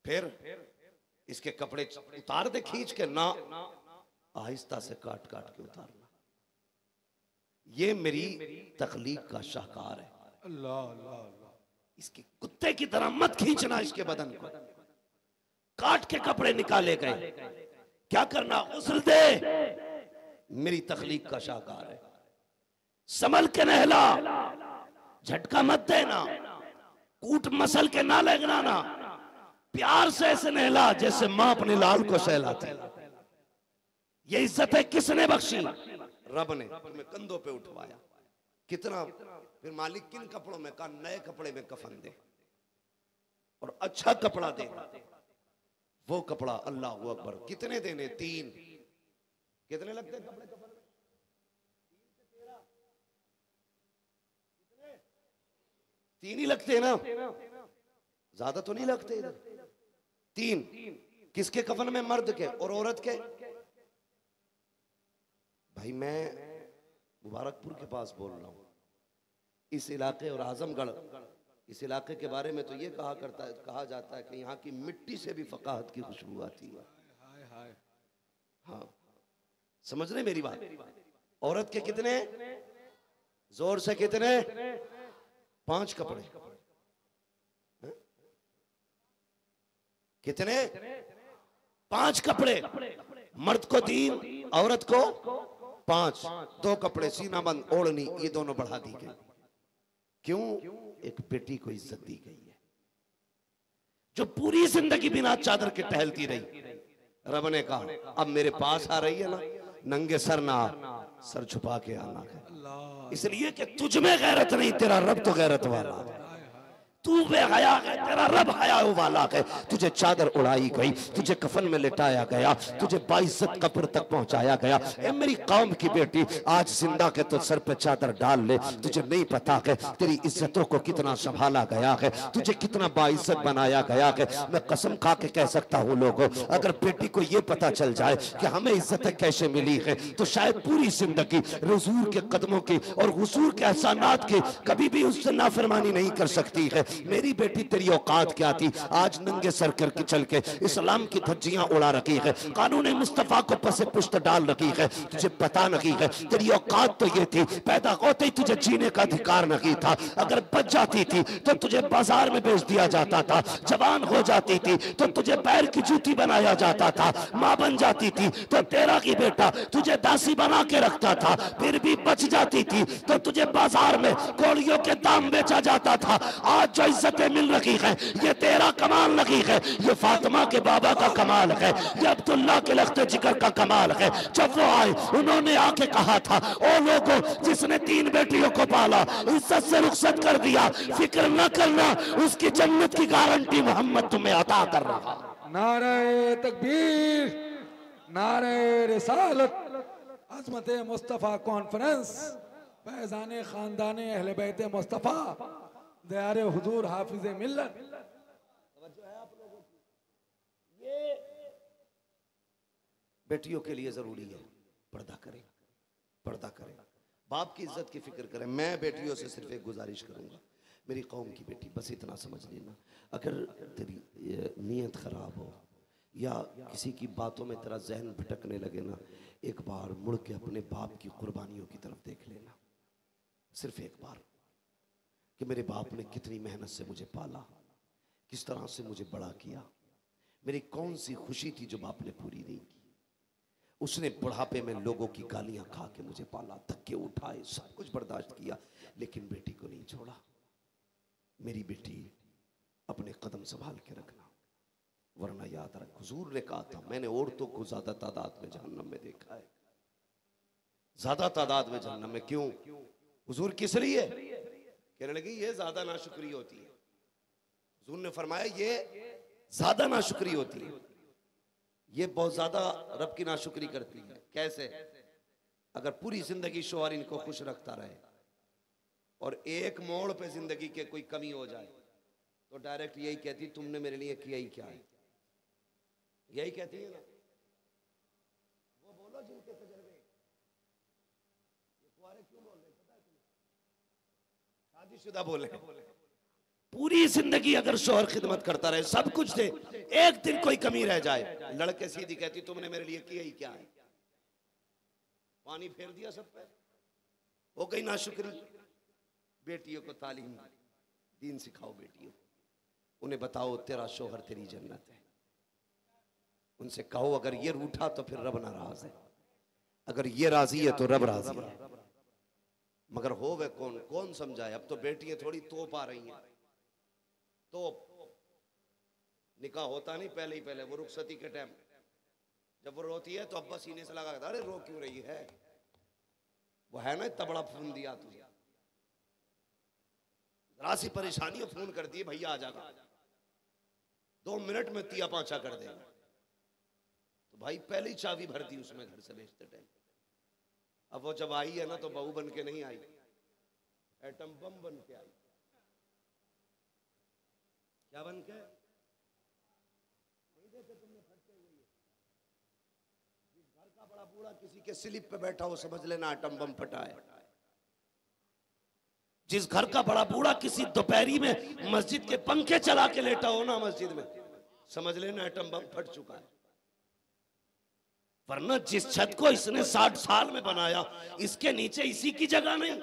फिर इसके कपड़े उतार दे खींच के ना, आहिस्ता से काट काट के उतारना। ये मेरी तखलीक का शाहकार है। अल्लाह अल्लाह अल्लाह। इसकी कुत्ते की तरह मत खींचना इसके बदन को। काट के कपड़े निकाले गए, क्या करना? गुस्ल दे। मेरी तखलीक का शाहकार है। संभल के नहला, झटका मत देना, कूट मसल के ना लगना, प्यार से ऐसे नहला जैसे मां अपने लाल को सहलाती है। ये इज्जत है किसने बख्शी? रब ने। तुम्हें कंधों पे उठवाया। कितना? फिर मालिक किन कपड़ों में? कहा नए कपड़े में कफन दे, और अच्छा कपड़ा दे। वो कपड़ा, अल्लाह अकबर, कितने देने? 3। कितने लगते हैं कपड़े कफन में? 3 ही लगते हैं ना, ज्यादा तो नहीं लगते इधर। 3 किसके कफन में? मर्द के। और औरत के? भाई मैं मुबारकपुर के पास बोल रहा हूं। इस इलाके और आजमगढ़, इस इलाके के बारे में तो ये कहा जाता है कि यहाँ की मिट्टी से भी फकाहत की खुशबू आती है। हाँ, समझ रहे मेरी बात? औरत के कितने? जोर से कितने? 5 कपड़े। कितने? 5 कपड़े। मर्द को 3, औरत को 5। 2 कपड़े, सीना बंद, ओढ़नी, ये दोनों बढ़ा दी गई। क्यों? एक बेटी को इज्जत दी गई है, जो पूरी जिंदगी बिना चादर के टहलती रही। रब ने कहा अब मेरे पास आ रही है ना, नंगे सर ना, सर छुपा के आना है। इसलिए कि तुझ में गैरत नहीं, तेरा रब तो गैरत वाला है। तू बेहया है, तेरा रब हया वाला है। तुझे चादर उड़ाई गई, तुझे कफन में लिटाया गया, तुझे बाइज्जत कब्र तक पहुंचाया गया। ए मेरी कौम की बेटी, आज जिंदा के तो सर पे चादर डाल ले। तुझे नहीं पता है तेरी इज्जतों को कितना संभाला गया है, तुझे कितना बाइज्जत बनाया गया है। मैं कसम खा के कह सकता हूँ लोगों, अगर बेटी को ये पता चल जाए कि हमें इज्जतें कैसे मिली है, तो शायद पूरी जिंदगी हुजूर के कदमों की और हुजूर के एहसानात की कभी भी उससे नाफरमानी नहीं कर सकती है। मेरी बेटी, तेरी औकात क्या थी? आज नंगे सर करके चल के इस्लाम की धज्जियां उड़ा रखी है, कानून मुस्तफा को पसे पुश्त डाल रखी है। तुझे पता नहीं है तेरी औकात तो ये थी, पैदा होते ही तुझे जीने का अधिकार नहीं था। अगर बच जाती थी तो तुझे बाजार में बेच दिया जाता था, जवान हो जाती थी तो तुझे पैर की जूती बनाया जाता था, मां बन जाती थी तो तेरा की बेटा तुझे दासी बना के रखता था, फिर भी बच जाती थी तो तुझे बाजार में कोड़ियों के दाम बेचा जाता था। आज जो इज्जतें मिल रही है ये तेरा कमाल नहीं है, ये फातिमा के बाबा का कमाल है, ये अब्दुल्ला के लख्ते जिगर का कमाल है। जब वो आए उन्होंने आके कहा था, ओ लोगों जिसने 3 बेटियों को पाला इज्जत से रुखसत कर दिया, फिक्र न करना, उसकी जन्नत की गारंटी मोहम्मद तुम्हें अता कर रहा। नारे तकबीर, नारे रिसालत, अज़मत मुस्तफ़ा कॉन्फ्रेंस, फैज़ाने खानदाने अहले बैत मुस्तफ़ा, दयारे हुजूर हाफिज़े मिल्लत। ये बेटियों के लिए जरूरी है, पर्दा करें, पर्दा करें, बाप की इज्जत की फिक्र करें। मैं बेटियों से सिर्फ एक गुजारिश करूंगा, मेरी कौम की बेटी, बस इतना समझ लेना, अगर तेरी नीयत खराब हो या किसी की बातों में तेरा जहन भटकने लगे ना, एक बार मुड़ के अपने बाप की कुर्बानियों की तरफ देख लेना, सिर्फ एक बार, कि मेरे बाप ने कितनी मेहनत से मुझे पाला, किस तरह से मुझे बड़ा किया, मेरी कौन सी खुशी थी जो बाप ने पूरी नहीं की। उसने बुढ़ापे में लोगों की गालियां खा के मुझे पाला, धक्के उठाए, सब कुछ बर्दाश्त किया, लेकिन बेटी को नहीं छोड़ा। मेरी बेटी अपने कदम संभाल के रखना, वरना याद रख, हुजूर ने कहा था, मैंने औरतों को ज्यादा तादाद में जहन्नम में देखा है। ज्यादा तादाद में जहन्नम में क्यों? हुजूर किस लिए? कहने लगी ये ज्यादा नाशुक्री होती है। हुजूर ने फरमाया ये ज्यादा नाशुक्री होती है, ये बहुत ज्यादा रब की नाशुक्री करती है। कैसे? अगर पूरी जिंदगी शौहर इनको खुश रखता रहे और एक मोड़ पे जिंदगी के कोई कमी हो जाए तो डायरेक्ट यही कहती तुमने मेरे लिए किया ही क्या है, यही कहती है ना। वो बोलो जिनके तजर्बे, ये कुआरे क्यों बोल रहे पता है तुम्हें? शादीशुदा बोले। पूरी जिंदगी अगर शौहर खिदमत करता रहे, सब कुछ दे, एक दिन कोई कमी रह जाए, लड़के सीधी कहती तुमने मेरे लिए किया ही क्या है, पानी फेर दिया सब पे, हो गई नाशुक्री। बेटियों को तालीम दीन सिखाओ, बेटियों को उन्हें बताओ तेरा शौहर तेरी जन्नत है। उनसे कहो अगर ये रूठा तो फिर रब नाराज है, अगर ये राजी है तो रब राजी है। मगर हो वे कौन, कौन समझाए? अब तो बेटियां थोड़ी तोप आ रही हैं। तो निकाह होता नहीं पहले ही पहले, वो रुखसती के टाइम जब वो रोती है तो अब्बा सीने से लगा, अरे रो क्यों रही है, वो है ना इतना बड़ा फोन दिया तुझे, जरा सी परेशानी फोन कर दिए भैया आ जाएगा, 2 मिनट में तिया पांचा कर देगा। तो भाई पहले ही चाबी भर दी उसमें घर से भेजते टाइम। अब वो जब आई है ना तो बहू बन के नहीं आई, एटम बम बन के आई। क्या बन के? नहीं देखे तुमने फटते हुए? जिस घर का बड़ा बूढ़ा किसी के स्लिप पे बैठा हो समझ लेना एटम बम फटा है। जिस घर का बड़ा बूढ़ा किसी दोपहरी में मस्जिद के पंखे चला के लेटा हो ना मस्जिद में, समझ लेना एटम बम फट चुका है। वरना जिस छत को इसने 60 साल में बनाया, इसके नीचे इसी की जगह नहीं,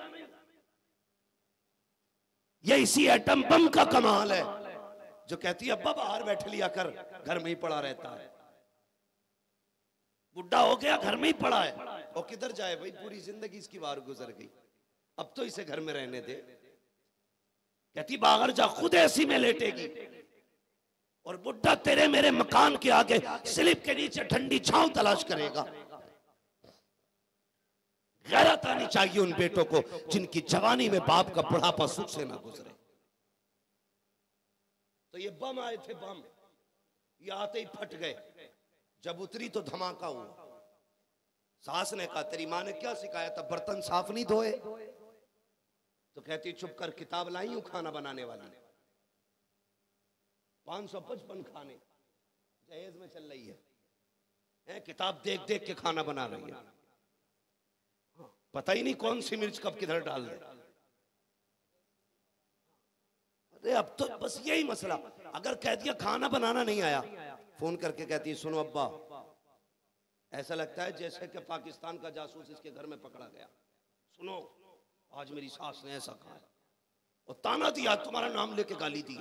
ये इसी एटम बम का कमाल है जो कहती है अब्बा बाहर बैठ लिया कर, घर में ही पड़ा रहता है, बुढ़ा हो गया घर में ही पड़ा है। और किधर जाए भाई, पूरी जिंदगी इसकी बाहर गुजर गई, अब तो इसे घर में रहने दे। कहती बाहर जा, खुद ऐसी में लेटेगी और बुढ़ा तेरे मेरे मकान के आगे स्लिप के नीचे ठंडी छांव तलाश करेगा। गैरत आनी चाहिए उन बेटों को जिनकी जवानी में बाप का बुढ़ापा सुख से ना गुजरे। तो ये बम आए थे, बम ये आते ही फट गए। जब उतरी तो धमाका हुआ। सास ने कहा तेरी माँ ने क्या सिखाया था, बर्तन साफ नहीं धोए? तो कहती चुप कर, किताब लाई हूं खाना बनाने वाली, 555 खाने जहेज में चल रही है, किताब देख देख के खाना बना रही है। पता ही नहीं कौन सी मिर्च कब किधर डाल दे। अरे अब तो बस यही मसला, अगर कह दिया खाना बनाना नहीं आया, फोन करके कहती है सुनो अब्बा, ऐसा लगता है जैसे कि पाकिस्तान का जासूस इसके घर में पकड़ा गया, सुनो आज मेरी सास ने ऐसा कहा और ताना दिया, तुम्हारा नाम लेके गाली दी।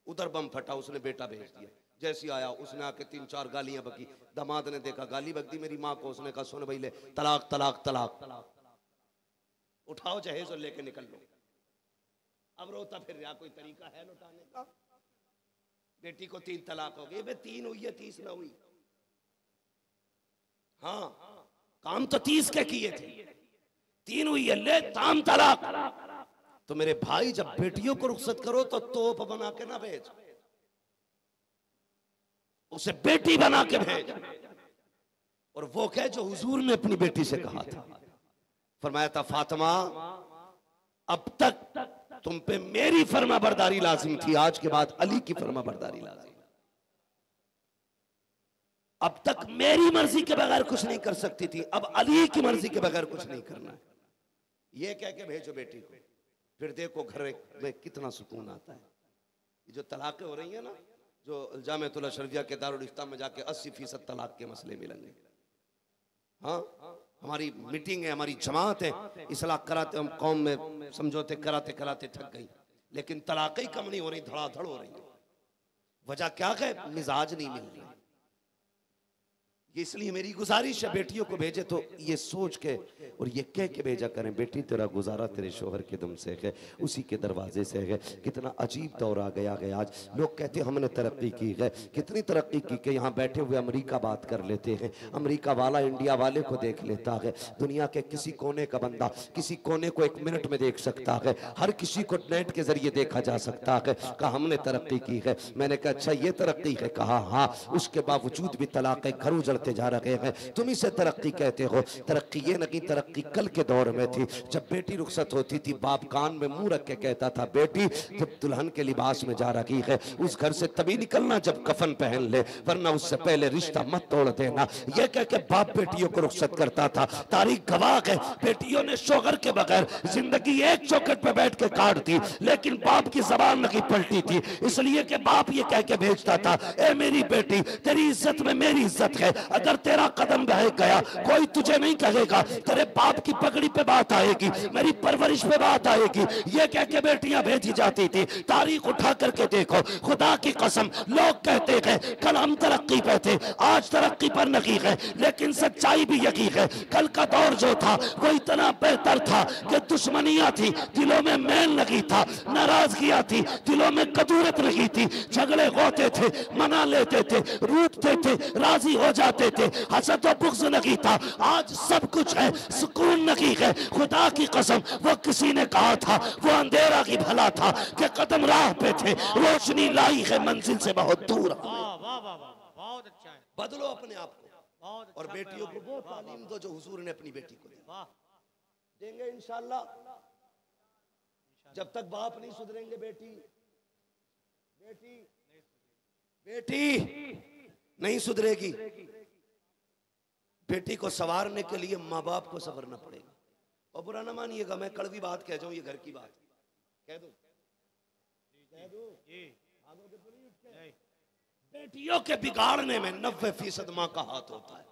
उधर बम फटा, उसने बेटा भेज दिया। जैसी आया उसने आके 3-4 गालियां बकी। दामाद ने देखा गाली बक दी मेरी माँ को, उसने कहा सुन भाई ले, तलाक तलाक तलाक, उठाओ जहेज और लेके निकल लो। अब रोता फिर रहा, कोई तरीका है लौटाने का? बेटी को 3 तलाक हो गई, 3 हुई है 30 ना हुई। हाँ काम तो 30 के किए थे, 3 हुई है, ले ताम तलाक। तो मेरे भाई जब बेटियों को रुखसत करो तो तोप बना के ना भेज, उसे बेटी बना के भेज। और वो कह जो हुजूर ने अपनी बेटी से कहा था, फरमाया था फातिमा अब तक तुम पे मेरी फर्माबरदारी लाजिम थी, आज के बाद अली की फर्माबरदारी लाजिम। अब तक मेरी मर्जी के बगैर कुछ नहीं कर सकती थी, अब अली की मर्जी के बगैर कुछ नहीं करना है। ये कह के भेजो बेटी को, फिर देखो घर में कितना सुकून आता है। ये जो तलाक़ें हो रही है ना, जो जामिअतुल अशरफिया के दारुल इफ्ता में जाके 80% तलाक के मसले मिलेंगे। हाँ हमारी मीटिंग है, हमारी जमात है, इस्लाह कराते हम कौम में समझौते कराते कराते थक गई, लेकिन तलाक़ें ही कम नहीं हो रही, धड़ाधड़ हो रही है। वजह क्या है? मिजाज नहीं मिल रही। इसलिए मेरी गुजारिश है बेटियों को भेजे तो ये सोच के और ये कह के भेजा करें, बेटी तेरा गुजारा तेरे शोहर के दम से है, उसी के दरवाजे से है। कितना अजीब दौर आ गया है आज। लोग कहते हैं हमने तरक्की की है। कितनी तरक्की की कि यहाँ बैठे हुए अमेरिका बात कर लेते हैं, अमेरिका वाला इंडिया वाले को देख लेता है, दुनिया के किसी कोने का बंदा किसी कोने को 1 मिनट में देख सकता है, हर किसी को नेट के जरिए देखा जा सकता है। कहा हमने तरक्की की है। मैंने कहा अच्छा ये तरक्की है? कहा हाँ। उसके बावजूद भी तलाक़ घर उजड़ते जा रहे हैं, तुम इसे तरक्की कहते हो। तरक्की ये नहीं, तरक्की कल के दौर में थी जब बेटी रुखसत होती थी, बाप कान में मुंह रख के कहता था बेटी जब दुल्हन के लिबास में जा रही है उस घर से तभी निकलना जब कफन पहन ले, वरना उससे पहले रिश्ता मत तोड़ देना। यह कह के बाप बेटियों को रुखसत करता था। तारीख गवाह है बेटियों ने शोहर के बगैर जिंदगी एक चौखट पे बैठ के काट दी, लेकिन बाप की जबान नहीं पलटी थी, इसलिए कि बाप ये कह के भेजता था ए मेरी बेटी तेरी इज्जत में मेरी इज्जत है, अगर तेरा कदम बह गया कोई तुझे नहीं कहेगा, तेरे बाप की पगड़ी पे बात आएगी, मेरी परवरिश पे बात आएगी। ये कह के बेटियां भेजी जाती थी। तारीख उठा करके देखो, खुदा की कसम लोग कहते हैं कल हम तरक्की पे थे, आज तरक्की पर नहीं है, लेकिन सच्चाई भी यही है कल का दौर जो था वो इतना बेहतर था कि दुश्मनियां थी, दिलों में मैल नहीं था, नाराजगियां थी, दिलों में कदूरत नहीं थी, झगड़े होते थे, मना लेते थे, रूठते थे, राजी हो जाते थे, हसद और बुग़्ज़ नहीं था। आज सब कुछ है, सुकून नहीं है। खुदा की कसम वो किसी ने कहा था वो अंधेरा की भला था कि कदम राह पे थे, रोशनी लाई है मंजिल से बहुत दूर। बहुत अच्छा है। बदलो अपने आप को और बेटियों को वो तालीम दो जो हुजूर ने अपनी बेटी को दी। देंगे इंशाअल्लाह। जब तक बाप नहीं सुधरेंगे बेटी नहीं सुधरेगी। बेटी को संवारने के लिए माँ बाप को संवरना पड़ेगा। और बुरा ना मानिएगा मैं कड़वी बात कह जाऊं, ये घर की बात कह दूं। बेटियों के बिगाड़ने में 90% माँ का हाथ होता है।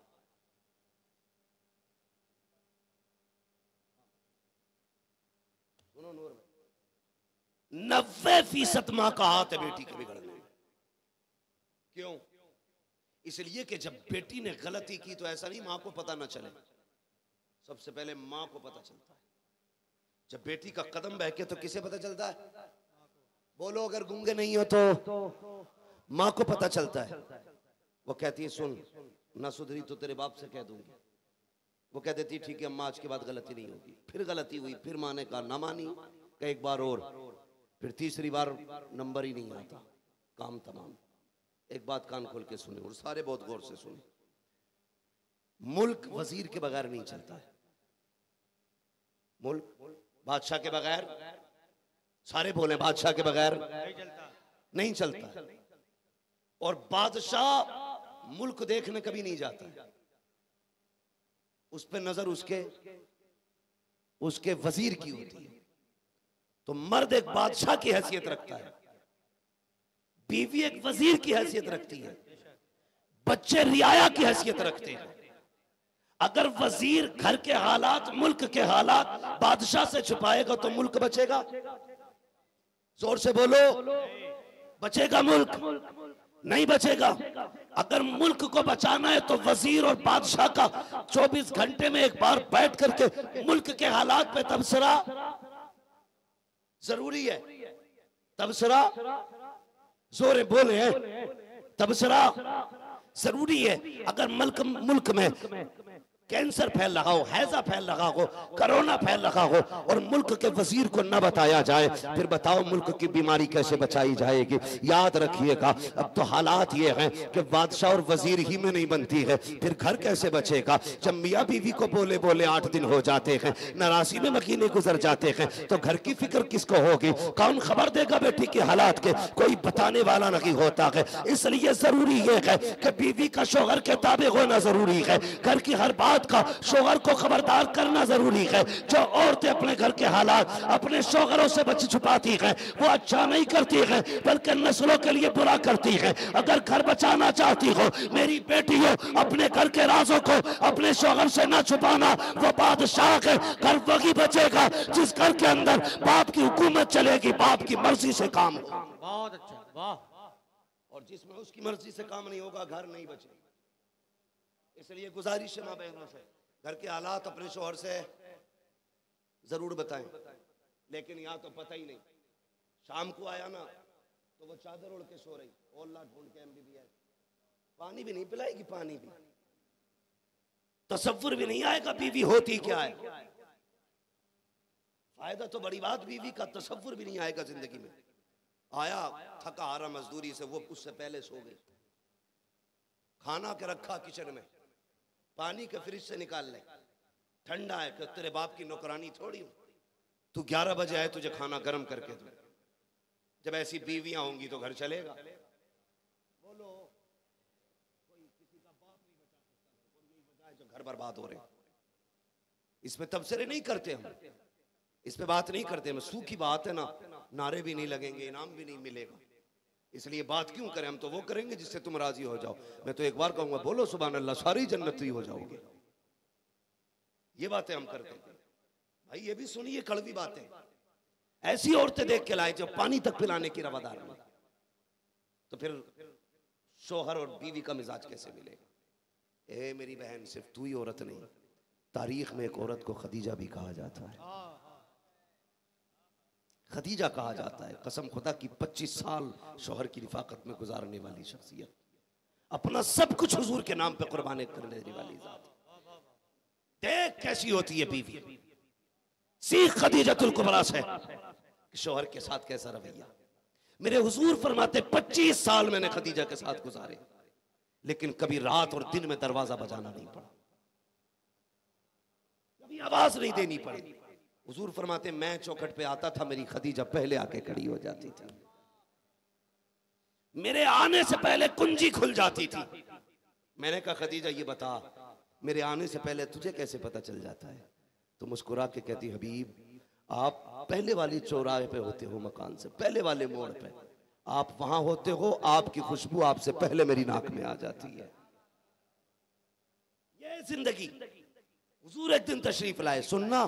90% माँ का हाथ है बेटी के बिगड़ने में। क्यों? इसलिए कि जब बेटी ने गलती की तो ऐसा नहीं माँ को पता ना चले, सबसे पहले माँ को पता चलता है। जब बेटी का कदम बहके तो किसे पता चलता है? बोलो अगर गूंगे नहीं हो तो माँ को पता चलता है। वो कहती है सुन ना सुधरी तो तेरे बाप से कह दूंगी। वो कह देती ठीक है अम्मा आज के बाद गलती नहीं होगी। फिर गलती हुई, फिर माँ ने कहा ना मानी, कहा एक बार और, फिर तीसरी बार नंबर ही नहीं आता, काम तमाम। एक बात कान खोल के सुने और सारे बहुत गौर से सुने, मुल्क वजीर के बगैर नहीं चलता है। मुल्क बादशाह के बगैर, सारे बोले बादशाह के बगैर नहीं चलता। और बादशाह मुल्क देखने कभी नहीं जाता है, उस पे नजर उसके वजीर की होती है। तो मर्द एक बादशाह की हैसियत रखता है, बीवी एक वजीर की हैसियत रखती है, बच्चे रियाया की हैसियत रखते हैं। अगर वजीर घर के हालात, मुल्क के हालात बादशाह से छुपाएगा तो मुल्क बचेगा? जोर से बोलो, बचेगा मुल्क? नहीं बचेगा। अगर मुल्क को बचाना है तो वजीर और बादशाह का 24 घंटे में एक बार बैठ करके मुल्क के हालात पे तबसरा जरूरी है। तबसरा जोरे बोले है, तबसरा जरूरी है। अगर मुल्क में कैंसर फैल रहा हो, हैजा फैल रहा हो, कोरोना फैल रहा हो और मुल्क के वजीर को न बताया जाए, फिर बताओ मुल्क की बीमारी कैसे बचाई जाएगी? याद रखिएगा अब तो हालात ये हैं कि बादशाह और वजीर ही में नहीं बनती है, फिर घर कैसे बचेगा? जब मियाँ बीवी को बोले बोले 8 दिन हो जाते हैं, नाराजी में महीने गुजर जाते हैं, तो घर की फिक्र किसको होगी? कौन खबर देगा बेटी के हालात के? कोई बताने वाला नहीं होता है। इसलिए जरूरी ये है कि बीवी का शोहर के ताबे होना जरूरी है, घर की हर बात का शोहर को खबरदार करना जरूरी है। जो औरतें अपने घर के हालात अपने शोहरों से बच छुपाती हैं वो अच्छा नहीं करती हैं, बल्कि नस्लों के लिए बुरा करती हैं। अगर घर बचाना चाहती हो मेरी बेटियों, अपने घर के राजों को अपने शोहर से ना छुपाना। वो बादशाह है, घर वही बचेगा जिस घर के अंदर बाप की हुकूमत चलेगी, बाप की मर्जी से काम होगा। बहुत अच्छा, वाह। और जिसमें उसकी मर्जी से काम नहीं होगा घर नहीं बचेगा। इसलिए गुजारिश है माँ बहनों से, घर के हालात अपने शोहर से जरूर बताएं, लेकिन यहाँ तो पता ही नहीं। शाम को आया ना तो वो चादर ओढ़ के सो रही, ओल्ला ढूंढ के MBBS, पानी भी नहीं पिलाएगी, पानी भी, तसव्वुर भी नहीं आएगा बीवी होती क्या है। फायदा तो बड़ी बात, बीवी का तसव्वुर भी नहीं आएगा जिंदगी में। आया थका हारा मजदूरी से, वो उससे पहले सो गई। खाना के रखा किचन में, पानी के फ्रिज से निकाल ले, ठंडा है कि तेरे बाप की नौकरानी थोड़ी हूं, तू 11 बजे आए तुझे खाना गर्म करके दो। जब ऐसी बीवियां होंगी तो घर चलेगा। बोलो कोई किसी का बाप नहीं बचा सकता, और यही वजह है जो घर बर्बाद हो रहे हैं। इसमें तबसरे नहीं करते हम, इस पे बात नहीं करते हम। सूखी बात है ना, नारे भी नहीं लगेंगे, इनाम भी नहीं मिलेगा। इसलिए बात क्यों करें, हम तो वो करेंगे जिससे तुम राजी हो जाओ। मैं तो एक बार कहूंगा, बोलो सुभान अल्लाह, सारी जन्नती हो जाओगे। ये बातें हम करते हैं भाई। ये भी सुनिए कड़वी बातें, ऐसी औरतें देख के लाए जो पानी तक पिलाने की रवादार नहीं, तो फिर शोहर और बीवी का मिजाज कैसे मिलेगा। ए मेरी बहन, सिर्फ तू ही औरत नहीं, तारीख में एक औरत को खदीजा भी कहा जाता है। खदीजा कहा जाता है, कसम खुदा की 25 साल शोहर की रिफाकत में गुजारने वाली शख्सियत, अपना सब कुछ हुजूर के नाम पे कुर्बान करने वाली जात। देख कैसी होती है बीवी, सीख खदीजतुल कुबरा से शोहर के साथ कैसा रवैया। मेरे हुजूर फरमाते 25 साल मैंने खदीजा के साथ गुजारे, लेकिन कभी रात और दिन में दरवाजा बजाना नहीं पड़ा, कभी आवाज नहीं देनी पड़ी। हुजूर फरमाते मैं चौखट पे आता था, मेरी खदीजा पहले आके खड़ी हो जाती थी, मेरे आने से पहले कुंजी खुल जाती थी। मैंने कहा खदीजा ये बता, मेरे आने से पहले तुझे कैसे पता चल जाता है। तो मुस्कुरा के कहती, हबीब आप पहले वाली चौराहे पे होते हो, मकान से पहले वाले मोड़ पे आप वहां होते हो, आपकी खुशबू आपसे पहले मेरी नाक में आ जाती है। ये जिंदगी। हुजूर एक दिन तशरीफ लाए, सुनना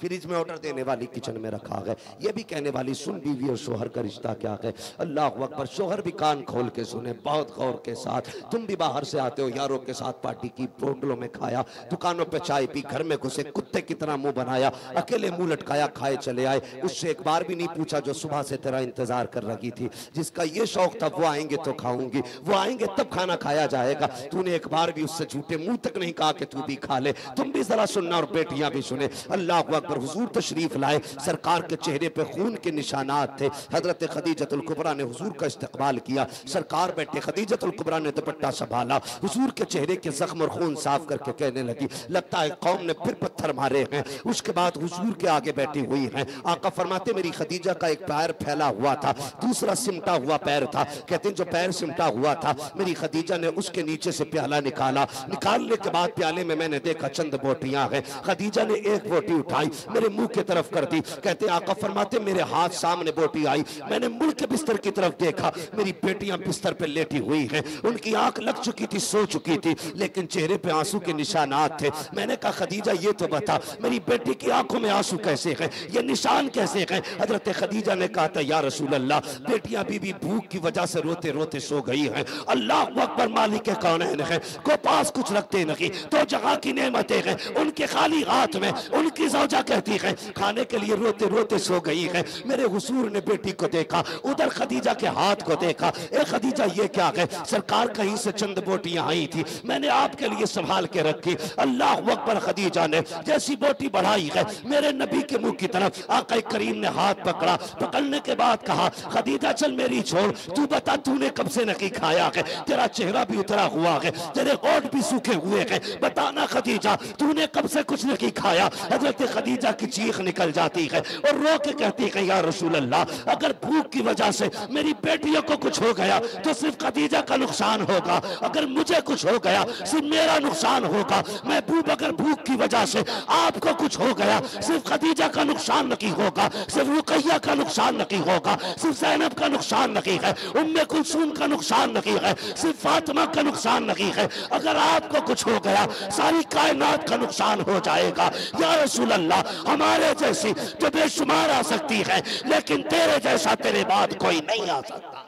फ्रिज में ऑर्डर देने वाली किचन में रखा है। ये भी कहने वाली, सुन बीवी और शोहर का रिश्ता क्या है। अल्लाह अकबर। शोहर भी कान खोल के सुने, बहुत गौर के साथ। तुम भी बाहर से आते हो, यारों के साथ पार्टी की, होटलों में खाया, दुकानों पे चाय पी, घर में घुसे, कुत्ते की तरह मुंह बनाया, अकेले मुंह लटकाया, खाए चले आए। उससे एक बार भी नहीं पूछा जो सुबह से तेरा इंतजार कर रही थी, जिसका ये शौक था वो आएंगे तो खाऊंगी, वो आएंगे तब खाना खाया जाएगा। तूने एक बार भी उससे झूठे मुंह तक नहीं कहा कि तू भी खा ले। तुम भी जरा सुनना और बेटियां भी सुने। अल्लाह अकबर। हुजूर तशरीफ लाए, सरकार के चेहरे पे खून के निशानात थे। हजरत खदीजतुल कुबरा ने हुजूर का इस्तकबाल किया। सरकार बैठे, खदीजतुल कुबरा ने दुपट्टा संभाला, हुजूर के चेहरे के जख्म और खून साफ करके कहने लगी, लगता है कौम ने फिर पत्थर मारे हैं। उसके बाद हुजूर के आगे बैठी हुई हैं। आका फरमाते मेरी खदीजा का एक पैर फैला हुआ था, दूसरा सिमटा हुआ पैर था। कहते हैं जो पैर सिमटा हुआ था, मेरी खदीजा ने उसके नीचे से प्याला निकाला। निकालने के बाद प्याले में मैंने देखा चंद बोटियां हैं। खदीजा ने एक बोटी उठाई, मेरे मुंह की तरफ कर दी। कहते आका फरमाते मेरे हाथ सामने बोटी आई, मैंने मुड़ के बिस्तर की तरफ देखा, मेरी बेटियां बिस्तर पे लेटी हुई हैं। उनकी आंख लग चुकी थी, सो चुकी थी, लेकिन चेहरे पे आंसू के निशानात थे। मैंने कहा खदीजा ये तो बता, मेरी बेटी की आंखों में आंसू कैसे हैं, ये निशान कैसे हैं। हजरत खदीजा ने कहा था या रसूल अल्लाह, बेटियां बीबी भूख की वजह से रोते रोते सो गई हैं। अल्लाह अकबर। मालिक कौनैन है, को पास कुछ रखते नहीं, तो जगह की नेमतें हैं उनके खाली हाथ में। उनकी ज़ौजा कहती है खाने के लिए रोते रोते सो गई है। मेरे हुजूर ने बेटी को देखा, उधर खदीजा के हाथ को देखा। ए खदीजा ये क्या है। सरकार कहीं से चंद बोटियां आई थी, मैंने आपके लिए संभाल के रखी। अल्लाह अकबर। खदीजा ने जैसी बोटी बढ़ाई है मेरे नबी के मुंह की तरफ, आका करीम ने हाथ पकड़ा। पकड़ने के बाद कहा खदीजा चल मेरी छोड़, तू बता तूने कब से नहीं खाया है, तेरा चेहरा भी उतरा हुआ है, तेरे होंठ भी सूखे हुए हैं, बताना खदीजा तूने कब से कुछ नहीं खाया। हजरत खदीजा की चीख निकल जाती है और रो के कहती है या रसूल अल्लाह, अगर भूख की वजह से मेरी बेटियों को कुछ हो गया तो सिर्फ खदीजा का नुकसान होगा, अगर मुझे कुछ हो गया सिर्फ मेरा नुकसान होगा। महबूब अगर भूख की वजह से आपको कुछ हो गया सिर्फ खदीजा का नुकसान नहीं होगा, सिर्फ रुकैया का नुकसान नहीं होगा, सिर्फ ज़ैनब का नुकसान नहीं है, उम्मे कुलसूम का नुकसान नहीं है, सिर्फ फातिमा का नुकसान नहीं है। अगर आपको कुछ हो गया सारी कायनात का नुकसान हो जाएगा। या रसूल अल्लाह, हमारे जैसी तो बेशुमार आ सकती है, लेकिन तेरे जैसा तेरे बाद कोई नहीं आ सकता।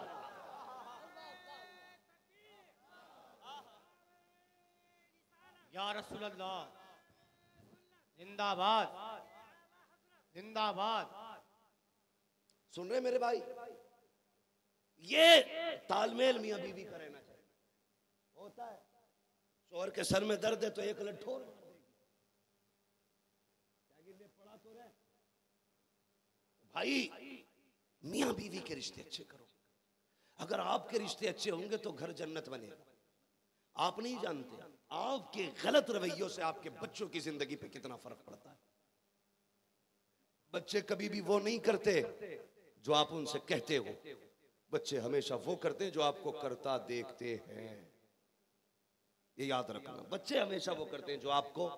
या रसूल अल्लाह, जिंदाबाद जिंदाबाद। सुन रहे मेरे भाई, ये तालमेल मियां बीवी का रहना चाहिए। होता है शोहर के सर में दर्द है तो एक लठोर पड़ा तो रहे। भाई मियां बीवी के रिश्ते अच्छे करो। अगर आपके रिश्ते अच्छे होंगे तो घर जन्नत बनेगा। आप नहीं जानते आपके गलत रवैयों से आपके बच्चों की जिंदगी पे कितना फर्क पड़ता है। बच्चे कभी भी वो नहीं करते जो आप उनसे कहते हो, बच्चे हमेशा वो करते हैं जो आपको करता देखते हैं। ये याद रखना, बच्चे हमेशा वो करते हैं जो आपको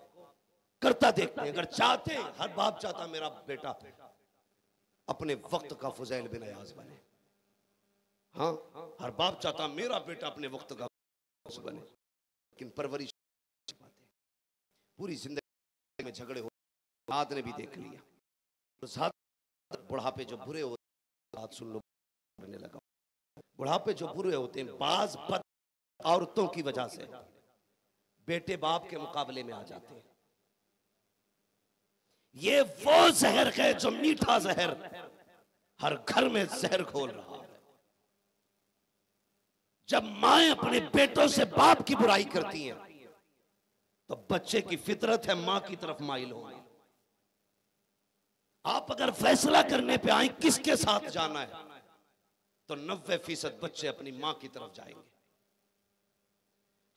करता देखते हैं। अगर चाहते हैं, हर बाप चाहता मेरा बेटा अपने वक्त का फुजैल बिन अयाज बने। हाँ, हर बाप चाहता मेरा बेटा अपने वक्त का बने, लेकिन परवरिश पूरी जिंदगी में झगड़े हो। बाद ने भी देख लिया, बुढ़ापे जो बुरे होते, बात सुन लो, करने लगा। बुढ़ापे जो बुरे होते हैं, बाज बद औरतों की वजह से बेटे बाप के मुकाबले में आ जाते हैं। ये वो जहर है जो मीठा जहर हर घर में जहर घोल रहा है। जब माएं अपने बेटों से बाप की बुराई करती हैं तो बच्चे की फितरत है मां की तरफ माइल होगी। आप अगर फैसला करने पे आए किसके साथ जाना है तो 90% बच्चे अपनी मां की तरफ जाएंगे।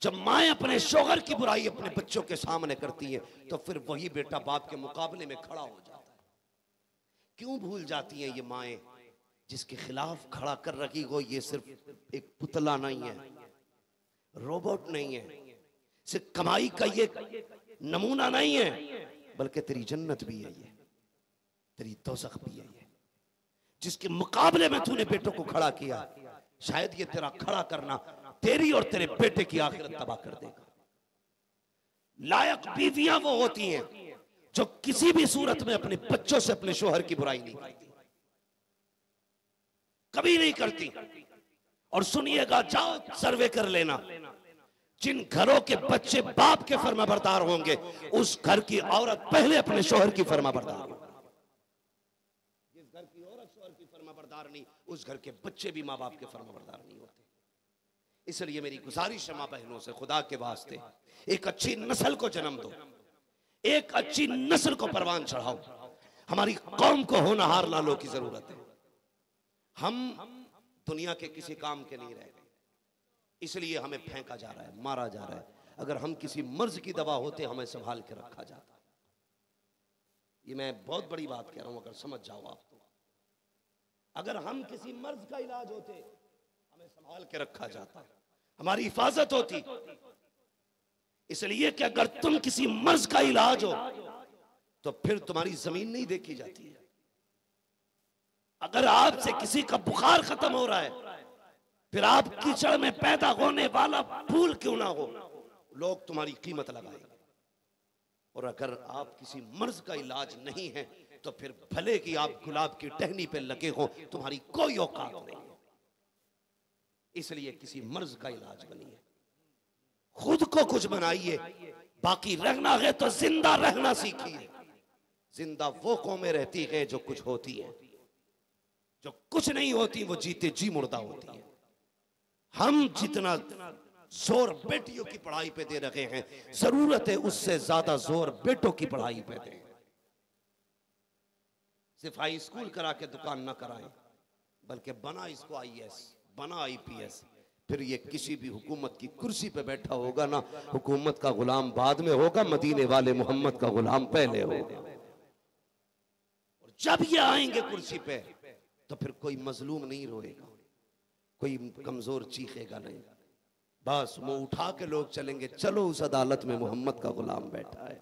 जब माएं अपने शोहर की बुराई अपने बच्चों के सामने करती हैं तो फिर वही बेटा बाप के मुकाबले में खड़ा हो जाता है। क्यों भूल जाती हैं ये माएं जिसके खिलाफ खड़ा कर रखी हो ये सिर्फ एक पुतला नहीं है, रोबोट नहीं है, सिर्फ कमाई का ये नमूना नहीं है, बल्कि तेरी जन्नत भी है, ये तेरी दोज़ख भी है। ये जिसके मुकाबले में तूने बेटों को खड़ा किया, शायद ये तेरा खड़ा करना तेरी और तेरे बेटे की आखिरत तबाह कर देगा। लायक बीवियां वो होती हैं जो किसी भी सूरत में अपने बच्चों से अपने शोहर की बुराई नहीं करती, कभी नहीं करती। और सुनिएगा, जाओ सर्वे कर लेना, जिन घरों के बच्चे बाप के फरमाबरदार होंगे उस घर की औरत पहले अपने शोहर की फरमाबरदार होगी। जिस घर की औरत शोहर की फरमाबरदार नहीं, उस घर के बच्चे भी माँ बाप के फरमाबरदार नहीं होते। इसलिए मेरी गुजारिश है माँ बहनों से, खुदा के वास्ते एक अच्छी नस्ल को जन्म दो, एक अच्छी नस्ल को परवान चढ़ाओ। हमारी कौम को होनहार लालों की जरूरत है। हम दुनिया के किसी काम के नहीं रह गए, इसलिए हमें फेंका जा रहा है, मारा जा रहा है। अगर हम किसी मर्ज की दवा होते हमें संभाल के रखा जाता। ये मैं बहुत बड़ी बात कह रहा हूं, अगर समझ जाओ आप तो। अगर हम किसी मर्ज का इलाज होते हमें संभाल के रखा जाता, हमारी हिफाजत होती। इसलिए कि अगर तुम किसी मर्ज का इलाज हो तो फिर तुम्हारी जमीन नहीं देखी जाती है। अगर आपसे किसी का बुखार खत्म हो रहा है, फिर आप कीचड़ में पैदा होने वाला फूल क्यों ना हो, लोग तुम्हारी कीमत लगाएंगे। और अगर आप किसी मर्ज का इलाज नहीं है तो फिर भले कि आप गुलाब की टहनी पे लगे हो, तुम्हारी कोई औकात नहीं है। इसलिए किसी मर्ज का इलाज बनिए, खुद को कुछ बनाइए। बाकी रहना है तो जिंदा रहना सीखिए। जिंदा वो कौमें रहती हैं जो कुछ होती है, जो कुछ नहीं होती वो जीते जी मुर्दा होती है। हम जितना जोर बेटियों की पढ़ाई पे दे रहे हैं, जरूरत है उससे ज्यादा जोर बेटों की पढ़ाई पे दें। सिर्फ हाई स्कूल करा के दुकान ना कराएं, बल्कि बना इसको IAS, बना IPS। फिर ये किसी भी हुकूमत की कुर्सी पे बैठा होगा ना, हुकूमत का गुलाम बाद में होगा, मदीने वाले मोहम्मद का गुलाम पहले होगा। और जब ये आएंगे कुर्सी पे तो फिर कोई मजलूम नहीं रोएगा, कोई कमजोर चीखेगा नहीं। बस मुंह उठा के लोग चलेंगे, चलो उस अदालत में मोहम्मद का गुलाम बैठा है।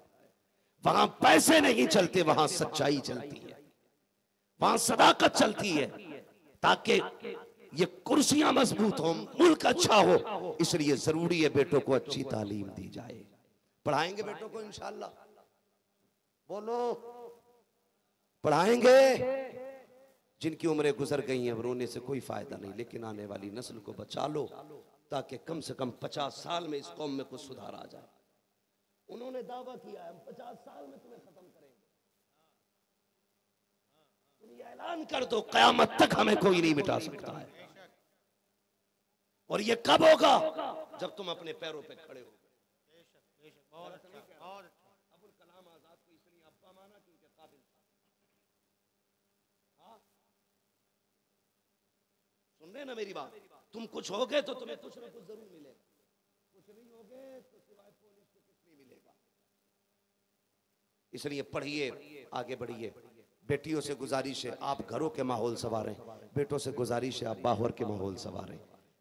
वहां पैसे नहीं चलते, वहां सच्चाई चलती है, वहां सदाकत चलती है, ताकि ये कुर्सियां मजबूत हो, मुल्क अच्छा हो। इसलिए जरूरी है बेटों को अच्छी तालीम दी जाए। पढ़ाएंगे बेटों को इंशाअल्लाह, बोलो पढ़ाएंगे। जिनकी उम्रें गुजर गई हैं रोने से कोई फायदा नहीं, लेकिन आने वाली नस्ल को बचा लो ताकि कम से कम 50 साल में इस कौम में कुछ सुधार आ जाए। उन्होंने दावा किया हम 50 साल में तुम्हें खत्म करेंगे। तुम ये ऐलान कर दो कयामत तक हमें कोई नहीं मिटा सकता है। और ये कब होगा? जब तुम अपने पैरों पे खड़े हो। अबुल कलाम आजाद को इसलिए अब्बा माना क्योंकि काबिल था। हाँ? सुन रहे ना मेरी बात? तुम कुछ होगे तो तुम्हें कुछ ना कुछ जरूर मिलेगा, कुछ नहीं होगे तो सिवाय पुलिस के कुछ नहीं मिलेगा। इसलिए पढ़िए, आगे बढ़िए। बेटियों से गुजारिश है आप घरों के माहौल संवारें, बेटों से गुजारिश है आप बाहर के माहौल संवारें।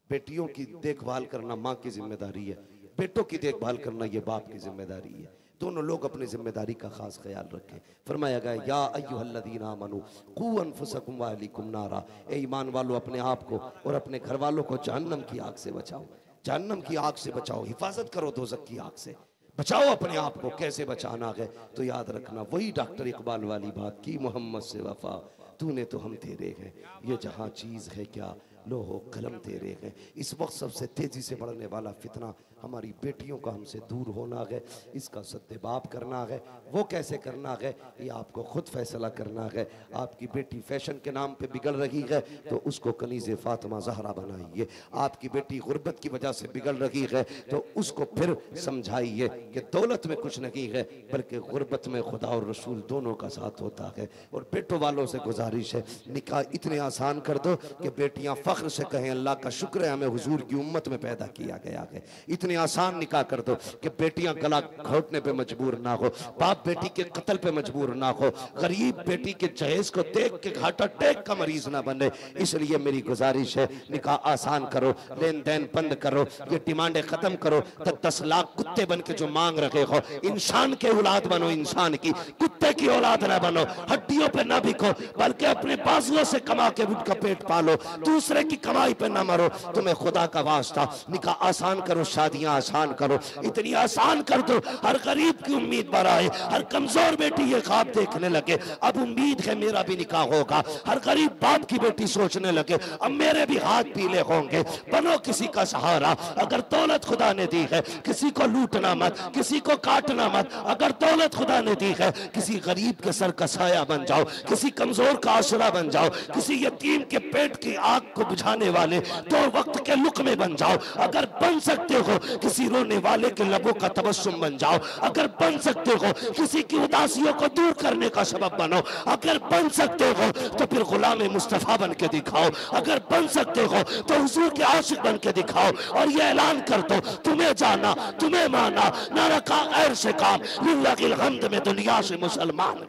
बेटियों की देखभाल करना माँ की जिम्मेदारी है, बेटों की देखभाल करना ये बाप की जिम्मेदारी है। दोनों लोग अपनी जिम्मेदारी का खास ख्याल रखें। फरमाया गया या अय्युहल्लज़ीना आमनू कू अनफुसकुम व अहलीकुम नारा, ए ईमान वालों अपने आप को और अपने घर वालों को जहन्नम की आग से बचाओ। जहन्नम की आग से बचाओ, हिफाजत करो दोज़ख की आग से, बचाओ अपने आप को। कैसे बचाना है तो याद रखना वही डॉक्टर इकबाल वाली बात की, मोहम्मद से वफा तूने तो हम तेरे हैं, ये जहां चीज है क्या लोहो कलम तेरे हैं। इस वक्त सबसे तेजी से बढ़ने वाला फितना हमारी बेटियों का हमसे दूर होना है, इसका सद्देबाब करना है। वो कैसे करना है ये आपको खुद फैसला करना है। आपकी बेटी फैशन के नाम पे बिगड़ रही है तो उसको कनीज़े फातिमा ज़हरा बनाइए। आपकी बेटी गुर्बत की वजह से बिगड़ रही है तो उसको फिर समझाइए कि दौलत में कुछ नहीं है बल्कि गुर्बत में खुदा और रसूल दोनों का साथ होता है। और बेटों वालों से गुजारिश है निकाह इतने आसान कर दो कि बेटियां फख्र से कहें अल्लाह का शुक्र है हमें हुजूर की उम्मत में पैदा किया गया है। इतने आसान निकाह कर दो कि बेटियां गला घोटने पे मजबूर ना हो, बाप बेटी के कत्ल पे मजबूर ना हो, गरीब बेटी के जहेज को देख के हार्ट अटैक का मरीज ना बने। इसलिए मेरी गुजारिश है निकाह आसान करो, लेन देन बंद करो, ये डिमांडें खत्म करो। तो 10 लाख कुत्ते बन के जो मांग रहे हो, इंसान के औलाद बनो, इंसान की, कुत्ते की औलाद ना बनो। हड्डियों पे ना बिको बल्कि अपने बाजुओं से कमा के उनका पेट पालो, दूसरे की कमाई पे ना मरो। तुम्हें खुदा का वास्ता निकाह आसान करो, शादियां आसान करो, इतनी आसान कर दो हर गरीब की उम्मीद बढ़ाए, हर कमजोर बेटी ये ख्वाब देखने लगे अब उम्मीद है मेरा भी निकाह होगा। हर गरीब बाप की बेटी सोचने लगे अब मेरे भी हाथ पीले होंगे। बनो किसी का सहारा। अगर दौलत खुदा ने दी है किसी को लूटना मत, किसी को काटना मत। अगर दौलत खुदा ने दी है किसी गरीब के सर का साया बन जाओ, किसी कमजोर का आसरा बन जाओ, किसी यतीम के पेट की आग को बुझाने वाले 2 वक्त के लुक़मे बन जाओ। अगर बन सकते हो किसी रोने वाले के लबों का तबस्सुम बन जाओ। अगर बन सकते हो किसी की उदासियों को दूर करने का सबब बनो। अगर बन सकते हो तो फिर गुलाम मुस्तफा बन के दिखाओ। अगर बन सकते हो तो हुजूर के आशिक बन के दिखाओ और ये ऐलान कर दो तुम्हें जाना तुम्हें माना ना रखा गैर से काम, लिल्लाहिल हम्द में दुनिया से मुसलमान।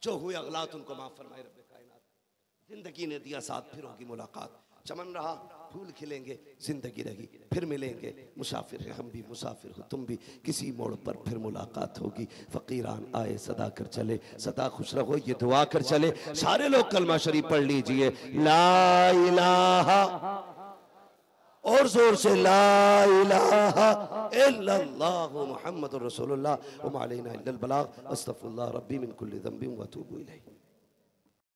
जो हुए अगलात उनको माफ फरमाए रब्बे कायनात। जिंदगी ने दिया साथ फिर होगी मुलाकात, चमन रहा फूल खिलेंगे जिंदगी रही फिर मिलेंगे। मुसाफिर है हम भी मुसाफिर हो तुम भी, किसी मोड़ पर फिर मुलाकात होगी। फकीरान आए सदा कर चले, सदा खुश रहो ये दुआ कर चले। सारे लोग कलमा शरीफ पढ़ लीजिए, ला इलाहा, और जोर से ला इलाहा इल्लल्लाहु मुहम्मदुर रसूलुल्लाह व मा अलैना इल्लल बलाग। अस्तगफिरुल्लाह रब्बी मिन कुल्ली ज़ंबिन व अतूबु इलैह।